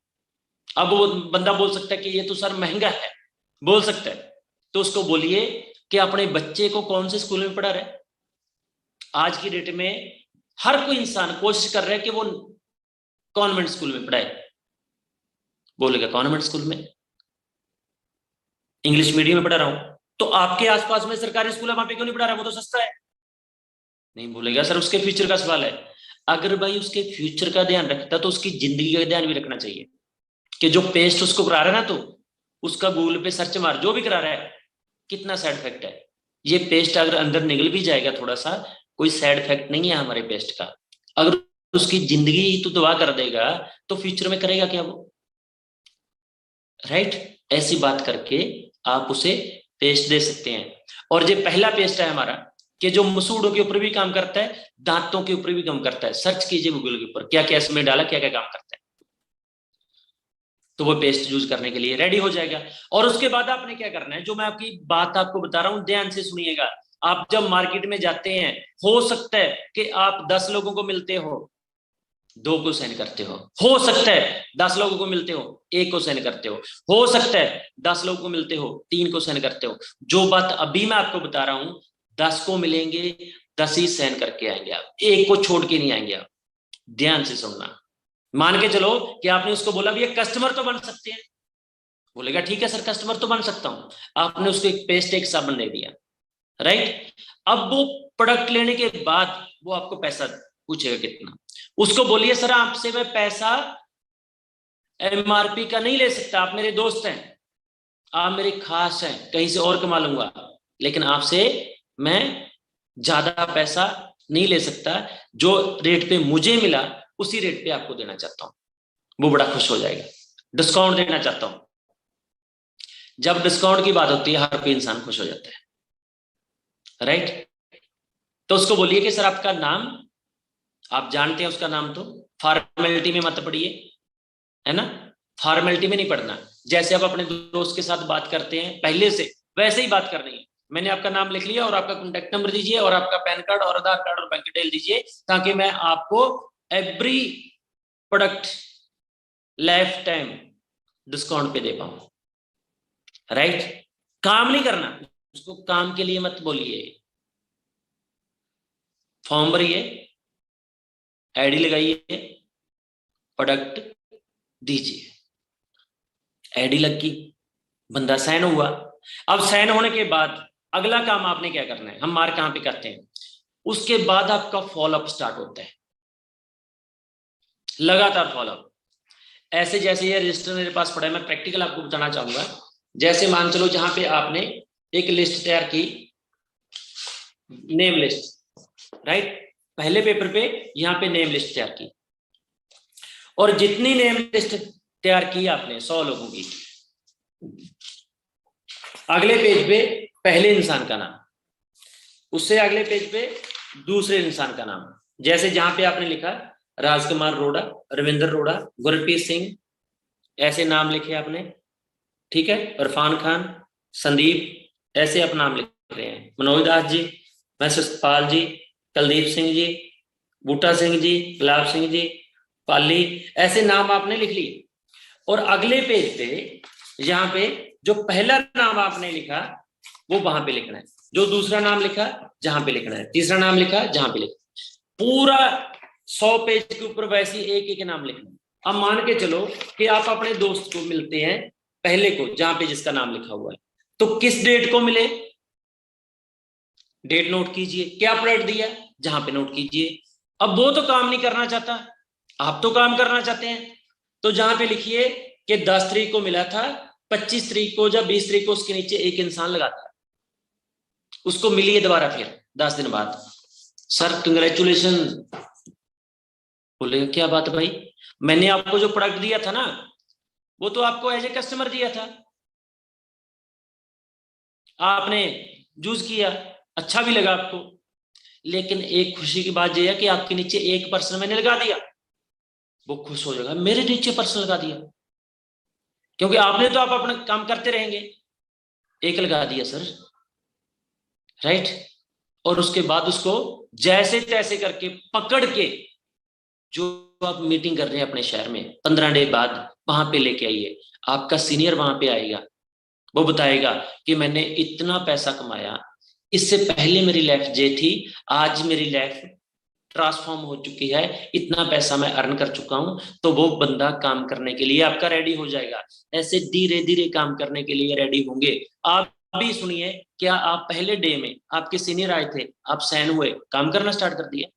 अब वो बंदा बोल सकता है कि ये तो सर महंगा है, बोल सकता है। तो उसको बोलिए कि अपने बच्चे को कौन से स्कूल में पढ़ा रहे। आज की डेट में हर कोई इंसान कोशिश कर रहा है कि वो कॉन्वेंट स्कूल में पढ़ाए। बोलेगा कॉन्वेंट स्कूल में, इंग्लिश मीडियम में पढ़ा रहा हूं। तो आपके आसपास में सरकारी स्कूल है, वहां पे क्यों नहीं पढ़ा रहा? वो तो सस्ता है। नहीं बोलेगा सर उसके फ्यूचर का सवाल है। अगर भाई उसके फ्यूचर का ध्यान रखता तो उसकी जिंदगी का ध्यान भी रखना चाहिए कि जो पेस्ट उसको करा रहा है ना, तो उसका गूगल पे सर्च मार, जो भी करा रहा है कितना साइड इफेक्ट है। ये पेस्ट अगर अंदर निकल भी जाएगा थोड़ा सा, कोई साइड इफेक्ट नहीं है हमारे पेस्ट का। अगर उसकी जिंदगी तो दवा कर देगा तो फ्यूचर में करेगा क्या वो, राइट। ऐसी बात करके आप उसे पेस्ट दे सकते हैं। और जो पहला पेस्ट है हमारा कि जो मसूड़ों के ऊपर भी काम करता है, दांतों के ऊपर भी काम करता है, सर्च कीजिए गूगल के ऊपर क्या क्या इसमें डाला, क्या क्या काम करता है। तो वो पेस्ट यूज करने के लिए रेडी हो जाएगा। और उसके बाद आपने क्या करना है, जो मैं आपकी बात आपको बता रहा हूं ध्यान से सुनिएगा। आप जब मार्केट में जाते हैं, हो सकता है कि आप 10 लोगों को मिलते हो, 2 को सेंड करते हो सकता है 10 लोगों को मिलते हो, 1 को सेंड करते हो सकता है 10 लोगों को मिलते हो, 3 को सेंड करते हो। जो बात अभी मैं आपको बता रहा हूं, 10 को मिलेंगे, 10 ही सेंड करके आएंगे आप, 1 को छोड़ के नहीं आएंगे आप। ध्यान से सुनना। मान के चलो कि आपने उसको बोला भैया कस्टमर तो बन सकते हैं। बोलेगा ठीक है सर कस्टमर तो बन सकता हूं। आपने उसको एक पेस्ट, एक साबुन दे दिया, राइट। अब वो प्रोडक्ट लेने के बाद वो आपको पैसा पूछेगा कितना। उसको बोलिए सर आपसे मैं पैसा एमआरपी का नहीं ले सकता, आप मेरे दोस्त हैं, आप मेरे खास हैं, कहीं से और कमा लूंगा, लेकिन आपसे मैं ज्यादा पैसा नहीं ले सकता। जो रेट पे मुझे मिला उसी रेट पे आपको देना चाहता हूं। वो बड़ा खुश हो जाएगा। डिस्काउंट देना चाहता हूं। जब डिस्काउंट की बात होती है हर कोई इंसान खुश हो जाता है, राइट। तो उसको बोलिए कि सर आपका नाम, आप जानते हैं उसका नाम, तो फॉर्मेलिटी में मत पढ़िए, है ना। फॉर्मेलिटी में नहीं पढ़ना। जैसे आप अपने दोस्त के साथ बात करते हैं पहले से, वैसे ही बात करनी है। मैंने आपका नाम लिख लिया और आपका कॉन्टेक्ट नंबर दीजिए और आपका पैन कार्ड और आधार कार्ड और बैंक डिटेल दीजिए, ताकि मैं आपको every product life time discount पे दे पाऊं। राइट? काम नहीं करना, उसको काम के लिए मत बोलिए। फॉर्म भरिए, आईडी लगाइए, प्रोडक्ट दीजिए, आईडी लग गई, बंदा साइन हुआ। अब साइन होने के बाद अगला काम आपने क्या करना है, हम मार्क कहां पे करते हैं, उसके बाद आपका फॉलोअप स्टार्ट होता है, लगातार फॉलोअप। ऐसे जैसे ये रजिस्टर मेरे पास पड़ा है, मैं प्रैक्टिकल आपको बताना चाहूंगा। जैसे मान चलो जहां पे आपने एक लिस्ट तैयार की, नेम लिस्ट, राइट, पहले पेपर पे यहां पे नेम लिस्ट तैयार की, और जितनी नेम लिस्ट तैयार की आपने 100 लोगों की, अगले पेज पे पहले इंसान का नाम, उससे अगले पेज पे दूसरे इंसान का नाम। जैसे जहां पे आपने लिखा राजकुमार रोड़ा, रविंद्र रोड़ा, गुरप्रीत सिंह, ऐसे नाम लिखे आपने, ठीक है, इरफान खान, संदीप, ऐसे आप नाम लिख रहे हैं, मनोज दास जी, सतपाल जी, कुलदीप सिंह जी, बूटा सिंह जी, गुलाब सिंह जी, पाली, ऐसे नाम आपने लिख लिए। और अगले पेज पे यहाँ पे जो पहला नाम आपने लिखा वो वहां पे लिखना है, जो दूसरा नाम लिखा जहां पे लिखना है, तीसरा नाम लिखा जहां पे लिखना है, पूरा 100 पेज के ऊपर वैसे एक एक नाम लिखना है। अब मान के चलो कि आप अपने दोस्त को मिलते हैं पहले को, जहां पे जिसका नाम लिखा हुआ है, तो किस डेट को मिले, डेट नोट कीजिए, क्या प्रोडक्ट दिया जहां पे नोट कीजिए। अब वो तो काम नहीं करना चाहता, आप तो काम करना चाहते हैं, तो जहां पे लिखिए कि 10 तारीख को मिला था, 25 तारीख को या 20 तारीख को उसके नीचे एक इंसान लगाता है, उसको मिलिए दोबारा फिर 10 दिन बाद, सर कंग्रेचुलेशन। बोलेगा क्या बात भाई, मैंने आपको जो प्रोडक्ट दिया था ना, वो तो आपको एज ए कस्टमर दिया था, आपने यूज किया, अच्छा भी लगा आपको, लेकिन एक खुशी की बात यह है कि आपके नीचे एक पर्सन मैंने लगा दिया, वो खुश हो जाएगा, मेरे नीचे पर्सन लगा दिया, क्योंकि आपने तो आप अपना काम करते रहेंगे, एक लगा दिया सर, राइट। और उसके बाद उसको जैसे तैसे करके पकड़ के, जो आप मीटिंग कर रहे हैं अपने शहर में 15 डे बाद, वहां पे लेके आइए, आपका सीनियर वहां पे आएगा, वो बताएगा कि मैंने इतना पैसा कमाया, इससे पहले मेरी लाइफ ये थी, आज मेरी लाइफ ट्रांसफॉर्म हो चुकी है, इतना पैसा मैं अर्न कर चुका हूं। तो वो बंदा काम करने के लिए आपका रेडी हो जाएगा, ऐसे धीरे धीरे काम करने के लिए रेडी होंगे। आप भी सुनिए, क्या आप पहले डे में आपके सीनियर आए थे, आप साइन हुए, काम करना स्टार्ट कर दिया,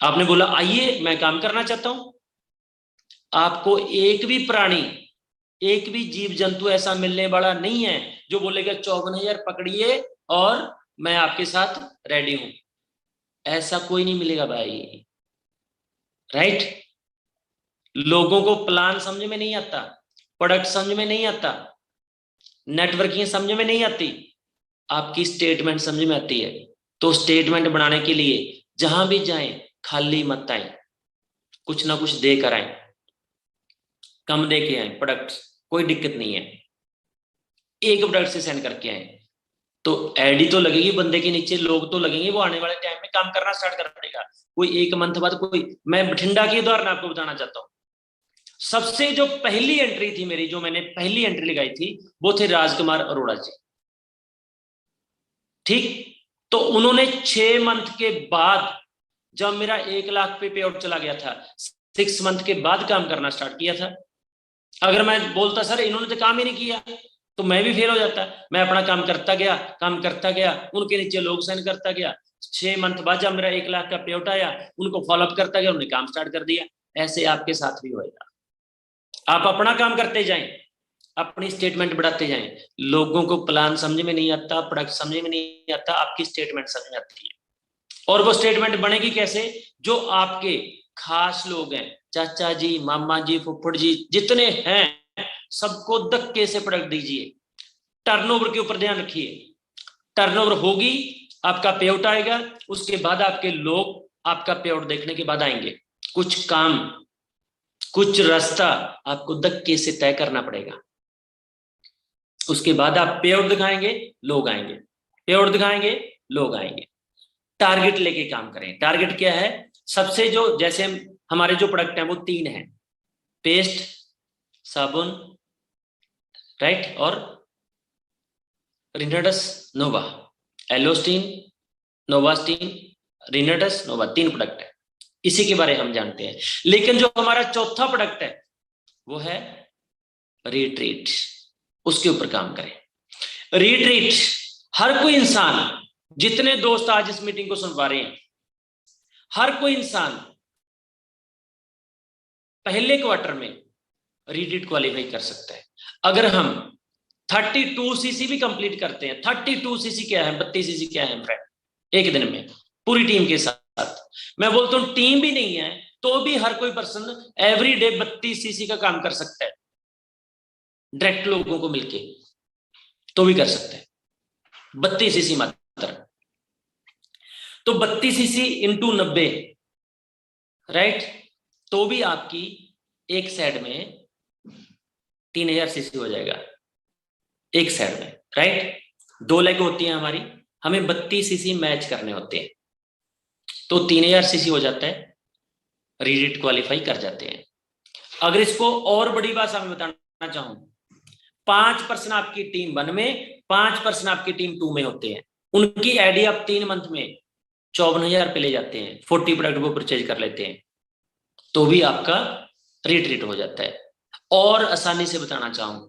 आपने बोला आइए मैं काम करना चाहता हूं, आपको एक भी प्राणी, एक भी जीव जंतु ऐसा मिलने वाला नहीं है जो बोलेगा 54,000 पकड़िए और मैं आपके साथ रेडी हूं, ऐसा कोई नहीं मिलेगा भाई, राइट। लोगों को प्लान समझ में नहीं आता, प्रोडक्ट समझ में नहीं आता, नेटवर्किंग समझ में नहीं आती, आपकी स्टेटमेंट समझ में आती है। तो स्टेटमेंट बनाने के लिए जहां भी जाएं खाली मत आए, कुछ ना कुछ दे कर आए, कम दे के आए प्रोडक्ट, कोई दिक्कत नहीं है, एक प्रोडक्ट से सेंड करके आए, तो एडी तो लगेगी बंदे के नीचे, लोग तो लगेंगे, वो आने वाले टाइम में काम करना स्टार्ट कर देगा। कोई एक मंथ बाद, कोई, मैं बठिंडा की उदाहरण आपको बताना चाहता हूँ, सबसे जो पहली एंट्री थी मेरी, जो मैंने पहली एंट्री लगाई थी, वो थे राजकुमार अरोड़ा जी, ठीक। तो उन्होंने 6 मंथ के बाद, जब मेरा 1 लाख पे आउट चला गया था, 6 मंथ के बाद काम करना स्टार्ट किया था। अगर मैं बोलता सर इन्होंने तो काम ही नहीं किया, तो मैं भी फेल हो जाता। मैं अपना काम करता गया, काम करता गया, उनके नीचे लोग साइन करता गया, 6 मंथ बाद जब मेरा 1 लाख का पे आउट आया, उनको फॉलोअप करता गया, उन्होंने काम स्टार्ट कर दिया। ऐसे आपके साथ भी होएगा, आप अपना काम करते जाएं, अपनी स्टेटमेंट बढ़ाते जाएं, लोगों को प्लान समझ में नहीं आता, प्रोडक्ट समझ में नहीं आता, आपकी स्टेटमेंट समझ में आती है। और वो स्टेटमेंट बनेगी कैसे, जो आपके खास लोग हैं, चाचा जी, मामा जी, फुफ्फड़ जी, जितने हैं सबको धक्के से प्रोडक्ट दीजिए, टर्नओवर के ऊपर ध्यान रखिए, टर्नओवर होगी, आपका पे आउट आएगा, उसके बाद आपके लोग आपका पे आउट देखने के बाद आएंगे। कुछ काम, कुछ रास्ता आपको धक्के से तय करना पड़ेगा, उसके बाद आप पे आउट दिखाएंगे, लोग आएंगे। पे आउट दिखाएंगे, लोग आएंगे। टारगेट लेके काम करें। टारगेट क्या है? सबसे जो, जैसे हमारे जो प्रोडक्ट है वो 3 है, पेस्ट, साबुन, राइट, और रिनाडस नोवा, एलोस्टीन, नोवास्टीन, रिनाडस नोवा, 3 प्रोडक्ट है, इसी के बारे में हम जानते हैं। लेकिन जो हमारा चौथा प्रोडक्ट है वो है रिट्रीट, उसके ऊपर काम करें। रिट्रीट, हर कोई इंसान, जितने दोस्त आज इस मीटिंग को सुन पा रहे हैं, हर कोई इंसान पहले क्वार्टर में रिट्रीट क्वालिफाई कर सकता है। अगर हम 32 सीसी भी कंप्लीट करते हैं, 32 सीसी क्या है, 32 सीसी क्या है फ्रेंड, एक दिन में पूरी टीम के साथ, मैं बोलता हूं टीम भी नहीं है तो भी हर कोई पर्सन एवरी डे 32 सीसी का काम कर सकता है, डायरेक्ट लोगों को मिलके तो भी कर सकते हैं, 32 सीसी मात्र। तो 32 सीसी इंटू 90, राइट, तो भी आपकी एक साइड में 3000 सीसी हो जाएगा, एक साइड में, राइट। 2 लेग होती हैं हमारी, हमें 32 सीसी मैच करने होते हैं, तो 3000 सीसी हो जाता है, रिट्रीट क्वालिफाई कर जाते हैं। अगर इसको और बड़ी भाषा में बताना चाहूं, 5% आपकी टीम 1 में, 5% आपकी टीम 2 में होते हैं, उनकी आईडी आप 3 मंथ में 54,000 पे ले जाते हैं, 40 प्रोडक्ट वो परचेज कर लेते हैं, तो भी आपका रिट्रीट हो जाता है। और आसानी से बताना चाहूं,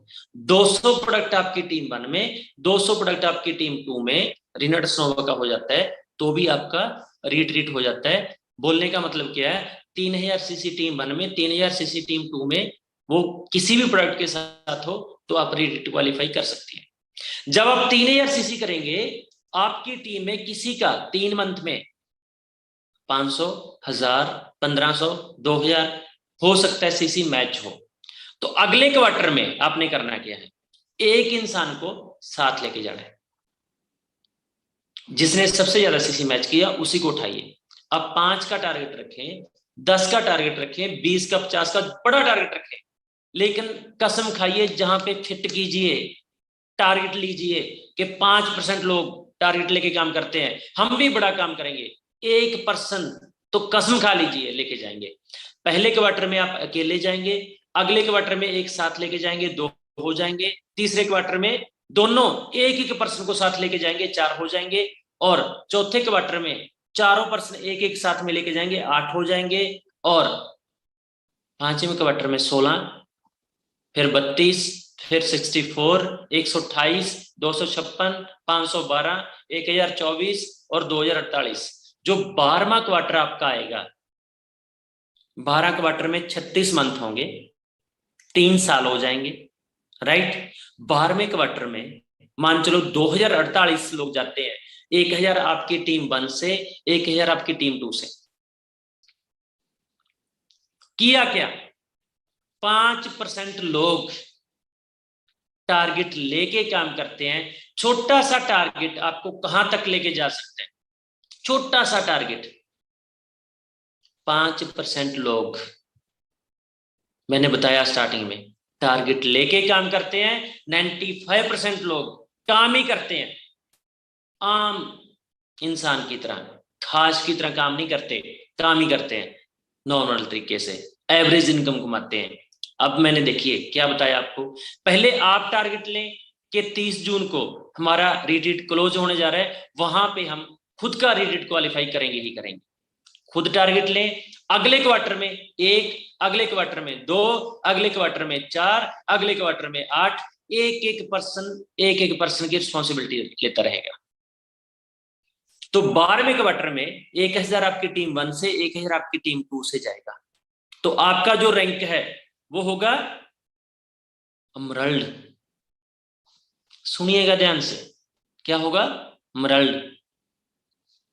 200 प्रोडक्ट आपकी टीम 1 में, 200 प्रोडक्ट आपकी टीम 2 में रिनाडस नोवा का हो जाता है, तो भी आपका रिट्रीट हो जाता है। बोलने का मतलब क्या है, 3000 सीसी टीम 1 में, 3000 सीसी टीम 2 में, वो किसी भी प्रोडक्ट के साथ हो तो आप रिट्रीट क्वालिफाई कर सकते हैं। जब आप 3000 सीसी करेंगे, आपकी टीम में किसी का 3 मंथ में 500, 1000, 1500, 2000 हो सकता है सीसी मैच हो, तो अगले क्वार्टर में आपने करना क्या है, एक इंसान को साथ लेके जाना है, जिसने सबसे ज्यादा सीसी मैच किया उसी को उठाइए। अब 5 का टारगेट रखें, 10 का टारगेट रखें, 20 का, 50 का, बड़ा टारगेट रखें, लेकिन कसम खाइए, जहां पे फिट कीजिए, टारगेट लीजिए कि 5% लोग टारगेट लेके काम करते हैं, हम भी बड़ा काम करेंगे, 1% तो कसम खा लीजिए लेके जाएंगे। पहले क्वार्टर में आप अकेले जाएंगे, अगले क्वार्टर में एक साथ लेके जाएंगे, 2 हो जाएंगे, तीसरे क्वार्टर में दोनों एक एक पर्सन को साथ लेके जाएंगे, 4 हो जाएंगे, और चौथे क्वार्टर में चारों पर्सन एक एक साथ में लेके जाएंगे, 8 हो जाएंगे, और पांचवें क्वार्टर में 16, फिर 32, फिर 64, 128, 256, 512, 1024 और 2048। जो 12वां क्वार्टर आपका आएगा, 12 क्वार्टर में 36 मंथ होंगे, 3 साल हो जाएंगे, राइट। 12वें क्वार्टर में मान चलो 2048 लोग जाते हैं, 1000 आपकी टीम 1 से, 1000 आपकी टीम 2 से। किया क्या, 5% लोग टारगेट लेके काम करते हैं। छोटा सा टारगेट आपको कहां तक लेके जा सकते हैं, छोटा सा टारगेट, 5% लोग, मैंने बताया स्टार्टिंग में, टारगेट लेके काम करते हैं। 95% लोग काम ही करते हैं, आम इंसान की तरह, खास की तरह काम नहीं करते, काम ही करते हैं, नॉर्मल तरीके से एवरेज इनकम कमाते हैं। अब मैंने देखिए क्या बताया आपको, पहले आप टारगेट लें कि 30 जून को हमारा रिट्रीट क्लोज होने जा रहा है, वहां पे हम खुद का रिट्रीट क्वालिफाई करेंगे ही करेंगे। खुद टारगेट लें, अगले क्वार्टर में 1, अगले क्वार्टर में 2, अगले क्वार्टर में 4, अगले क्वार्टर में 8, एक एक पर्सन की रिस्पॉन्सिबिलिटी लेता रहेगा। तो 12वें क्वार्टर में 1000 आपकी टीम 1 से, 1000 आपकी टीम 2 से जाएगा, तो आपका जो रैंक है वो होगा अमरल्ड। सुनिएगा ध्यान से, क्या होगा, अमरल्ड।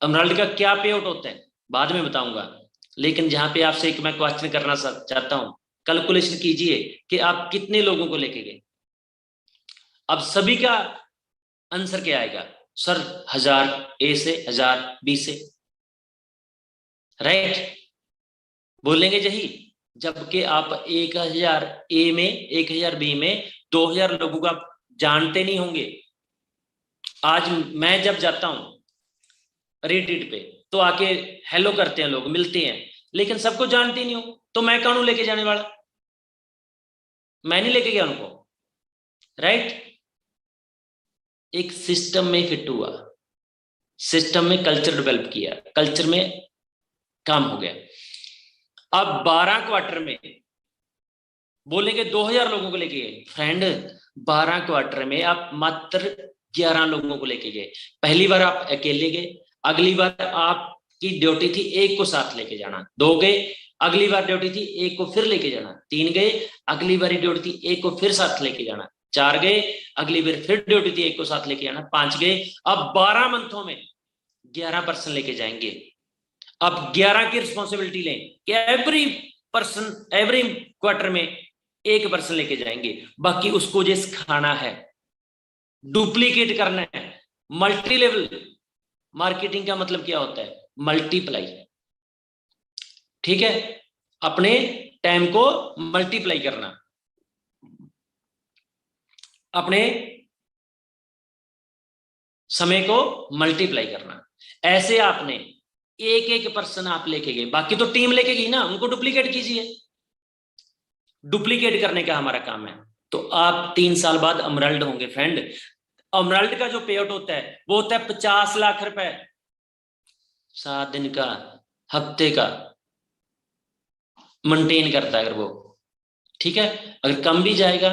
अमरल्ड का क्या पे आउट होता है बाद में बताऊंगा, लेकिन जहां पे आपसे एक मैं क्वेश्चन करना चाहता हूं, कैलकुलेशन कीजिए कि आप कितने लोगों को लेके गए। अब सभी का आंसर क्या आएगा, सर 1000 ए से, 1000 बी से, राइट, बोलेंगे यही। जबकि आप 1000 ए में, 1000 बी में 2000 लोगों को आप जानते नहीं होंगे, आज मैं जब जाता हूं रिट्रीट पे तो आके हेलो करते हैं लोग, मिलते हैं, लेकिन सबको जानती नहीं हूं, तो मैं कौन हूं लेके जाने वाला? मैं नहीं लेके गया उनको, राइट? एक सिस्टम में फिट हुआ, सिस्टम में कल्चर डेवलप किया, कल्चर में काम हो गया। अब 12 क्वार्टर में बोलेंगे 2000 लोगों को लेके गए, फ्रेंड 12 क्वार्टर में आप मात्र 11 लोगों को लेके गए। पहली बार आप अकेले गए, अगली बार आपकी ड्यूटी थी एक को साथ लेके जाना, 2 गए, अगली बार ड्यूटी थी एक को फिर लेके जाना, 3 गए, अगली बार ड्यूटी थी एक को फिर साथ लेके जाना, 4 गए, अगली बार फिर ड्यूटी थी एक को साथ लेके जाना, 5 गए। अब 12 मंथों में 11% लेके जाएंगे। अब 11 की रिस्पॉन्सिबिलिटी लें कि एवरी पर्सन एवरी क्वार्टर में 1% लेके जाएंगे, बाकी उसको जो खाना है, डुप्लीकेट करना है। मल्टी लेवल मार्केटिंग का मतलब क्या होता है? मल्टीप्लाई, ठीक है? अपने टाइम को मल्टीप्लाई करना, अपने समय को मल्टीप्लाई करना। ऐसे आपने एक पर्सन आप लेके गए, बाकी तो टीम लेके गई ना, उनको डुप्लीकेट कीजिए। डुप्लीकेट करने का हमारा काम है। तो आप 3 साल बाद अमरल्ड होंगे फ्रेंड। अमरल्ड का जो पे आउट होता है वो होता है 50 लाख रुपए, 7 दिन का, हफ्ते का मेंटेन करता है अगर वो, ठीक है? अगर कम भी जाएगा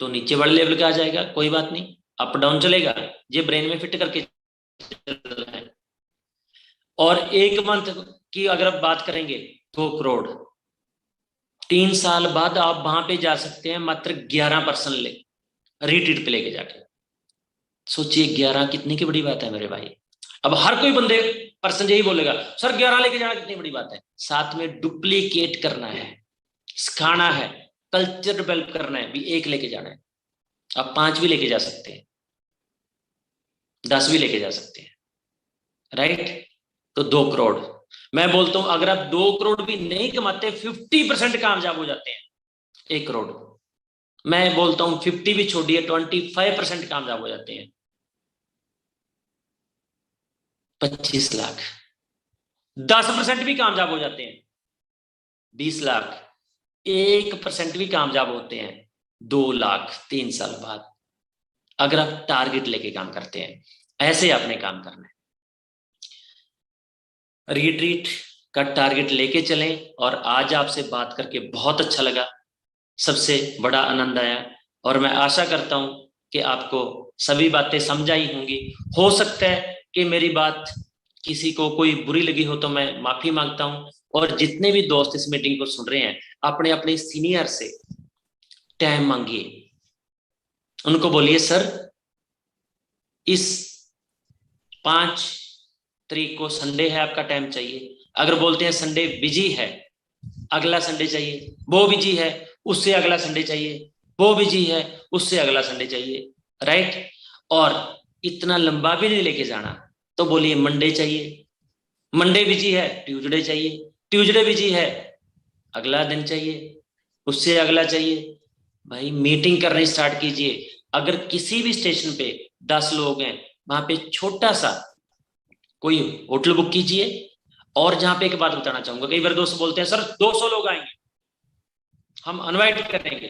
तो नीचे वाले लेवल का आ जाएगा, कोई बात नहीं, अप डाउन चलेगा, ये ब्रेन में फिट करके चलना है। और 1 मंथ की अगर आप बात करेंगे 2 करोड़, 3 साल बाद आप वहां पे जा सकते हैं मात्र 11% ले रिट्रीट पे लेके जाके। सोचिए 11 कितनी की बड़ी बात है मेरे भाई। अब हर कोई बंदे पर्सन यही बोलेगा, सर 11 लेके जाना कितनी बड़ी बात है। साथ में डुप्लीकेट करना है, सिखाना है, कल्चर डेवलप करना है, भी 1 लेके जाना है। आप 5 भी लेके जा सकते हैं, 10 भी लेके जा सकते हैं, राइट? तो 2 करोड़, मैं बोलता हूं अगर आप 2 करोड़ भी नहीं कमाते, 50% कामयाब हो जाते हैं। 1 करोड़, मैं बोलता हूं 50 भी छोड़िए, 25% कामयाब हो जाते हैं। 25 लाख, 10% भी कामयाब हो जाते हैं, 20 लाख, 1% भी कामयाब होते हैं, 2 लाख 3 साल बाद, अगर आप टारगेट लेके काम करते हैं। ऐसे आपने काम करना है, रिट्रीट का टारगेट लेके चलें। और आज आपसे बात करके बहुत अच्छा लगा, सबसे बड़ा आनंद आया, और मैं आशा करता हूं कि आपको सभी बातें समझ आई होंगी। हो सकता है कि मेरी बात किसी को कोई बुरी लगी हो तो मैं माफी मांगता हूं। और जितने भी दोस्त इस मीटिंग को सुन रहे हैं, अपने अपने सीनियर से टाइम मांगिए, उनको बोलिए सर इस 5 तारीख को संडे है, आपका टाइम चाहिए। अगर बोलते हैं संडे बिजी है, अगला संडे चाहिए, वो बिजी है, उससे अगला संडे चाहिए, वो बिजी है, उससे अगला संडे चाहिए, राइट? और इतना लंबा भी नहीं लेके जाना, तो बोलिए मंडे चाहिए, मंडे बिजी है, ट्यूसडे चाहिए, ट्यूसडे बिजी है, अगला दिन चाहिए, उससे अगला चाहिए। भाई मीटिंग करनी स्टार्ट कीजिए। अगर किसी भी स्टेशन पे 10 लोग हैं, वहां पे छोटा सा कोई होटल बुक कीजिए। और जहां पे एक बात बताना चाहूंगा, कई बार दोस्त बोलते हैं सर 200 लोग आएंगे, हम इनवाइट करेंगे।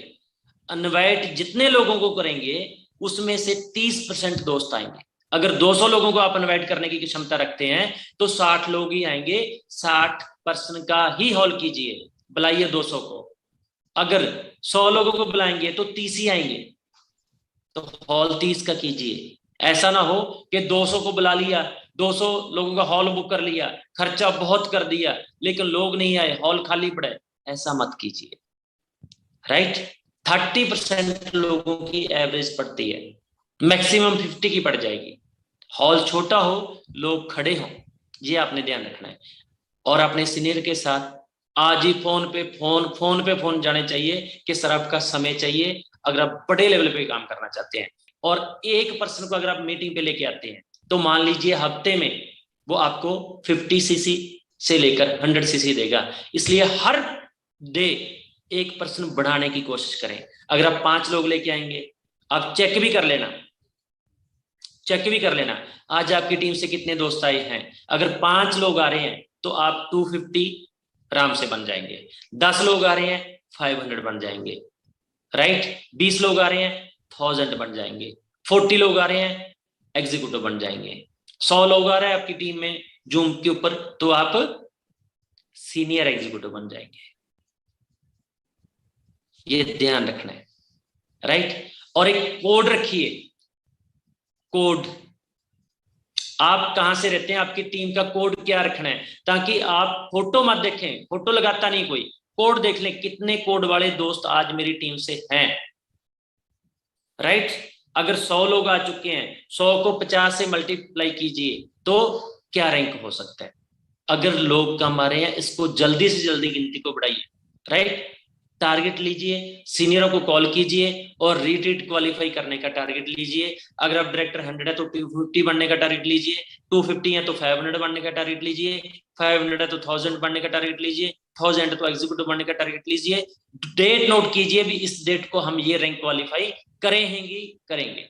इनवाइट जितने लोगों को करेंगे उसमें से 30% दोस्त आएंगे। अगर 200 लोगों को आप इनवाइट करने की क्षमता रखते हैं तो 60 लोग ही आएंगे। 60% का ही हॉल कीजिए, बुलाइए 200 को। अगर 100 लोगों को बुलाएंगे तो 30 ही आएंगे, तो हॉल 30 का कीजिए। ऐसा ना हो कि 200 को बुला लिया, 200 लोगों का हॉल बुक कर लिया, खर्चा बहुत कर दिया, लेकिन लोग नहीं आए, हॉल खाली पड़ा है। ऐसा मत कीजिए, राइट? 30% लोगों की एवरेज पड़ती है, मैक्सिमम 50 की पड़ जाएगी। हॉल छोटा हो, लोग खड़े हों, ये आपने ध्यान रखना है। और अपने सीनियर के साथ आज ही फोन पे फोन जाने चाहिए कि सर आपका समय चाहिए, अगर आप बड़े लेवल पे काम करना चाहते हैं। और 1% को अगर आप मीटिंग पे लेके आते हैं तो मान लीजिए हफ्ते में वो आपको 50 सीसी से लेकर 100 सीसी देगा। इसलिए हर डे 1% बढ़ाने की कोशिश करें। अगर आप 5 लोग लेके आएंगे, आप चेक भी कर लेना, चेक भी कर लेना आज आपकी टीम से कितने दोस्त आए हैं। अगर 5 लोग आ रहे हैं तो आप 250 आराम से बन जाएंगे, 10 लोग आ रहे हैं 500 बन जाएंगे, राइट, 20 लोग आ रहे हैं 1000 बन जाएंगे, 40 लोग आ रहे हैं एग्जीक्यूटिव बन जाएंगे, 100 लोग आ रहे हैं आपकी टीम में जूम के ऊपर तो आप सीनियर एग्जीक्यूटिव बन जाएंगे। ये ध्यान रखना है, राइट। और एक कोड रखिए, कोड, आप कहां से रहते हैं, आपकी टीम का कोड क्या रखना है, ताकि आप फोटो मत देखें, फोटो लगाता नहीं कोई, कोड देख लें कितने कोड वाले दोस्त आज मेरी टीम से हैं, राइट। अगर 100 लोग आ चुके हैं, 100 को 50 से मल्टीप्लाई कीजिए तो क्या रैंक हो सकता है। अगर लोग कम आ रहे हैं, इसको जल्दी से जल्दी गिनती को बढ़ाइए, राइट। टारगेट लीजिए, सीनियरों को कॉल कीजिए और रीट्रीट क्वालिफाई करने का टारगेट लीजिए। अगर आप डायरेक्टर 100 है तो 250 बनने का टारगेट लीजिए, 250 है तो 500 बनने का टारगेट लीजिए, 500 है तो 1000 बनने का टारगेट लीजिए, 1000 है तो एग्जीक्यूटिव बनने का टारगेट लीजिए। डेट नोट कीजिए भी, इस डेट को हम ये रैंक क्वालिफाई करेंगे।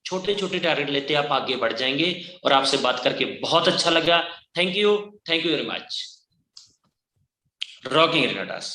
छोटे छोटे टारगेट लेते आप आगे बढ़ जाएंगे। और आपसे बात करके बहुत अच्छा लगा। Thank you very much. Rocking regards.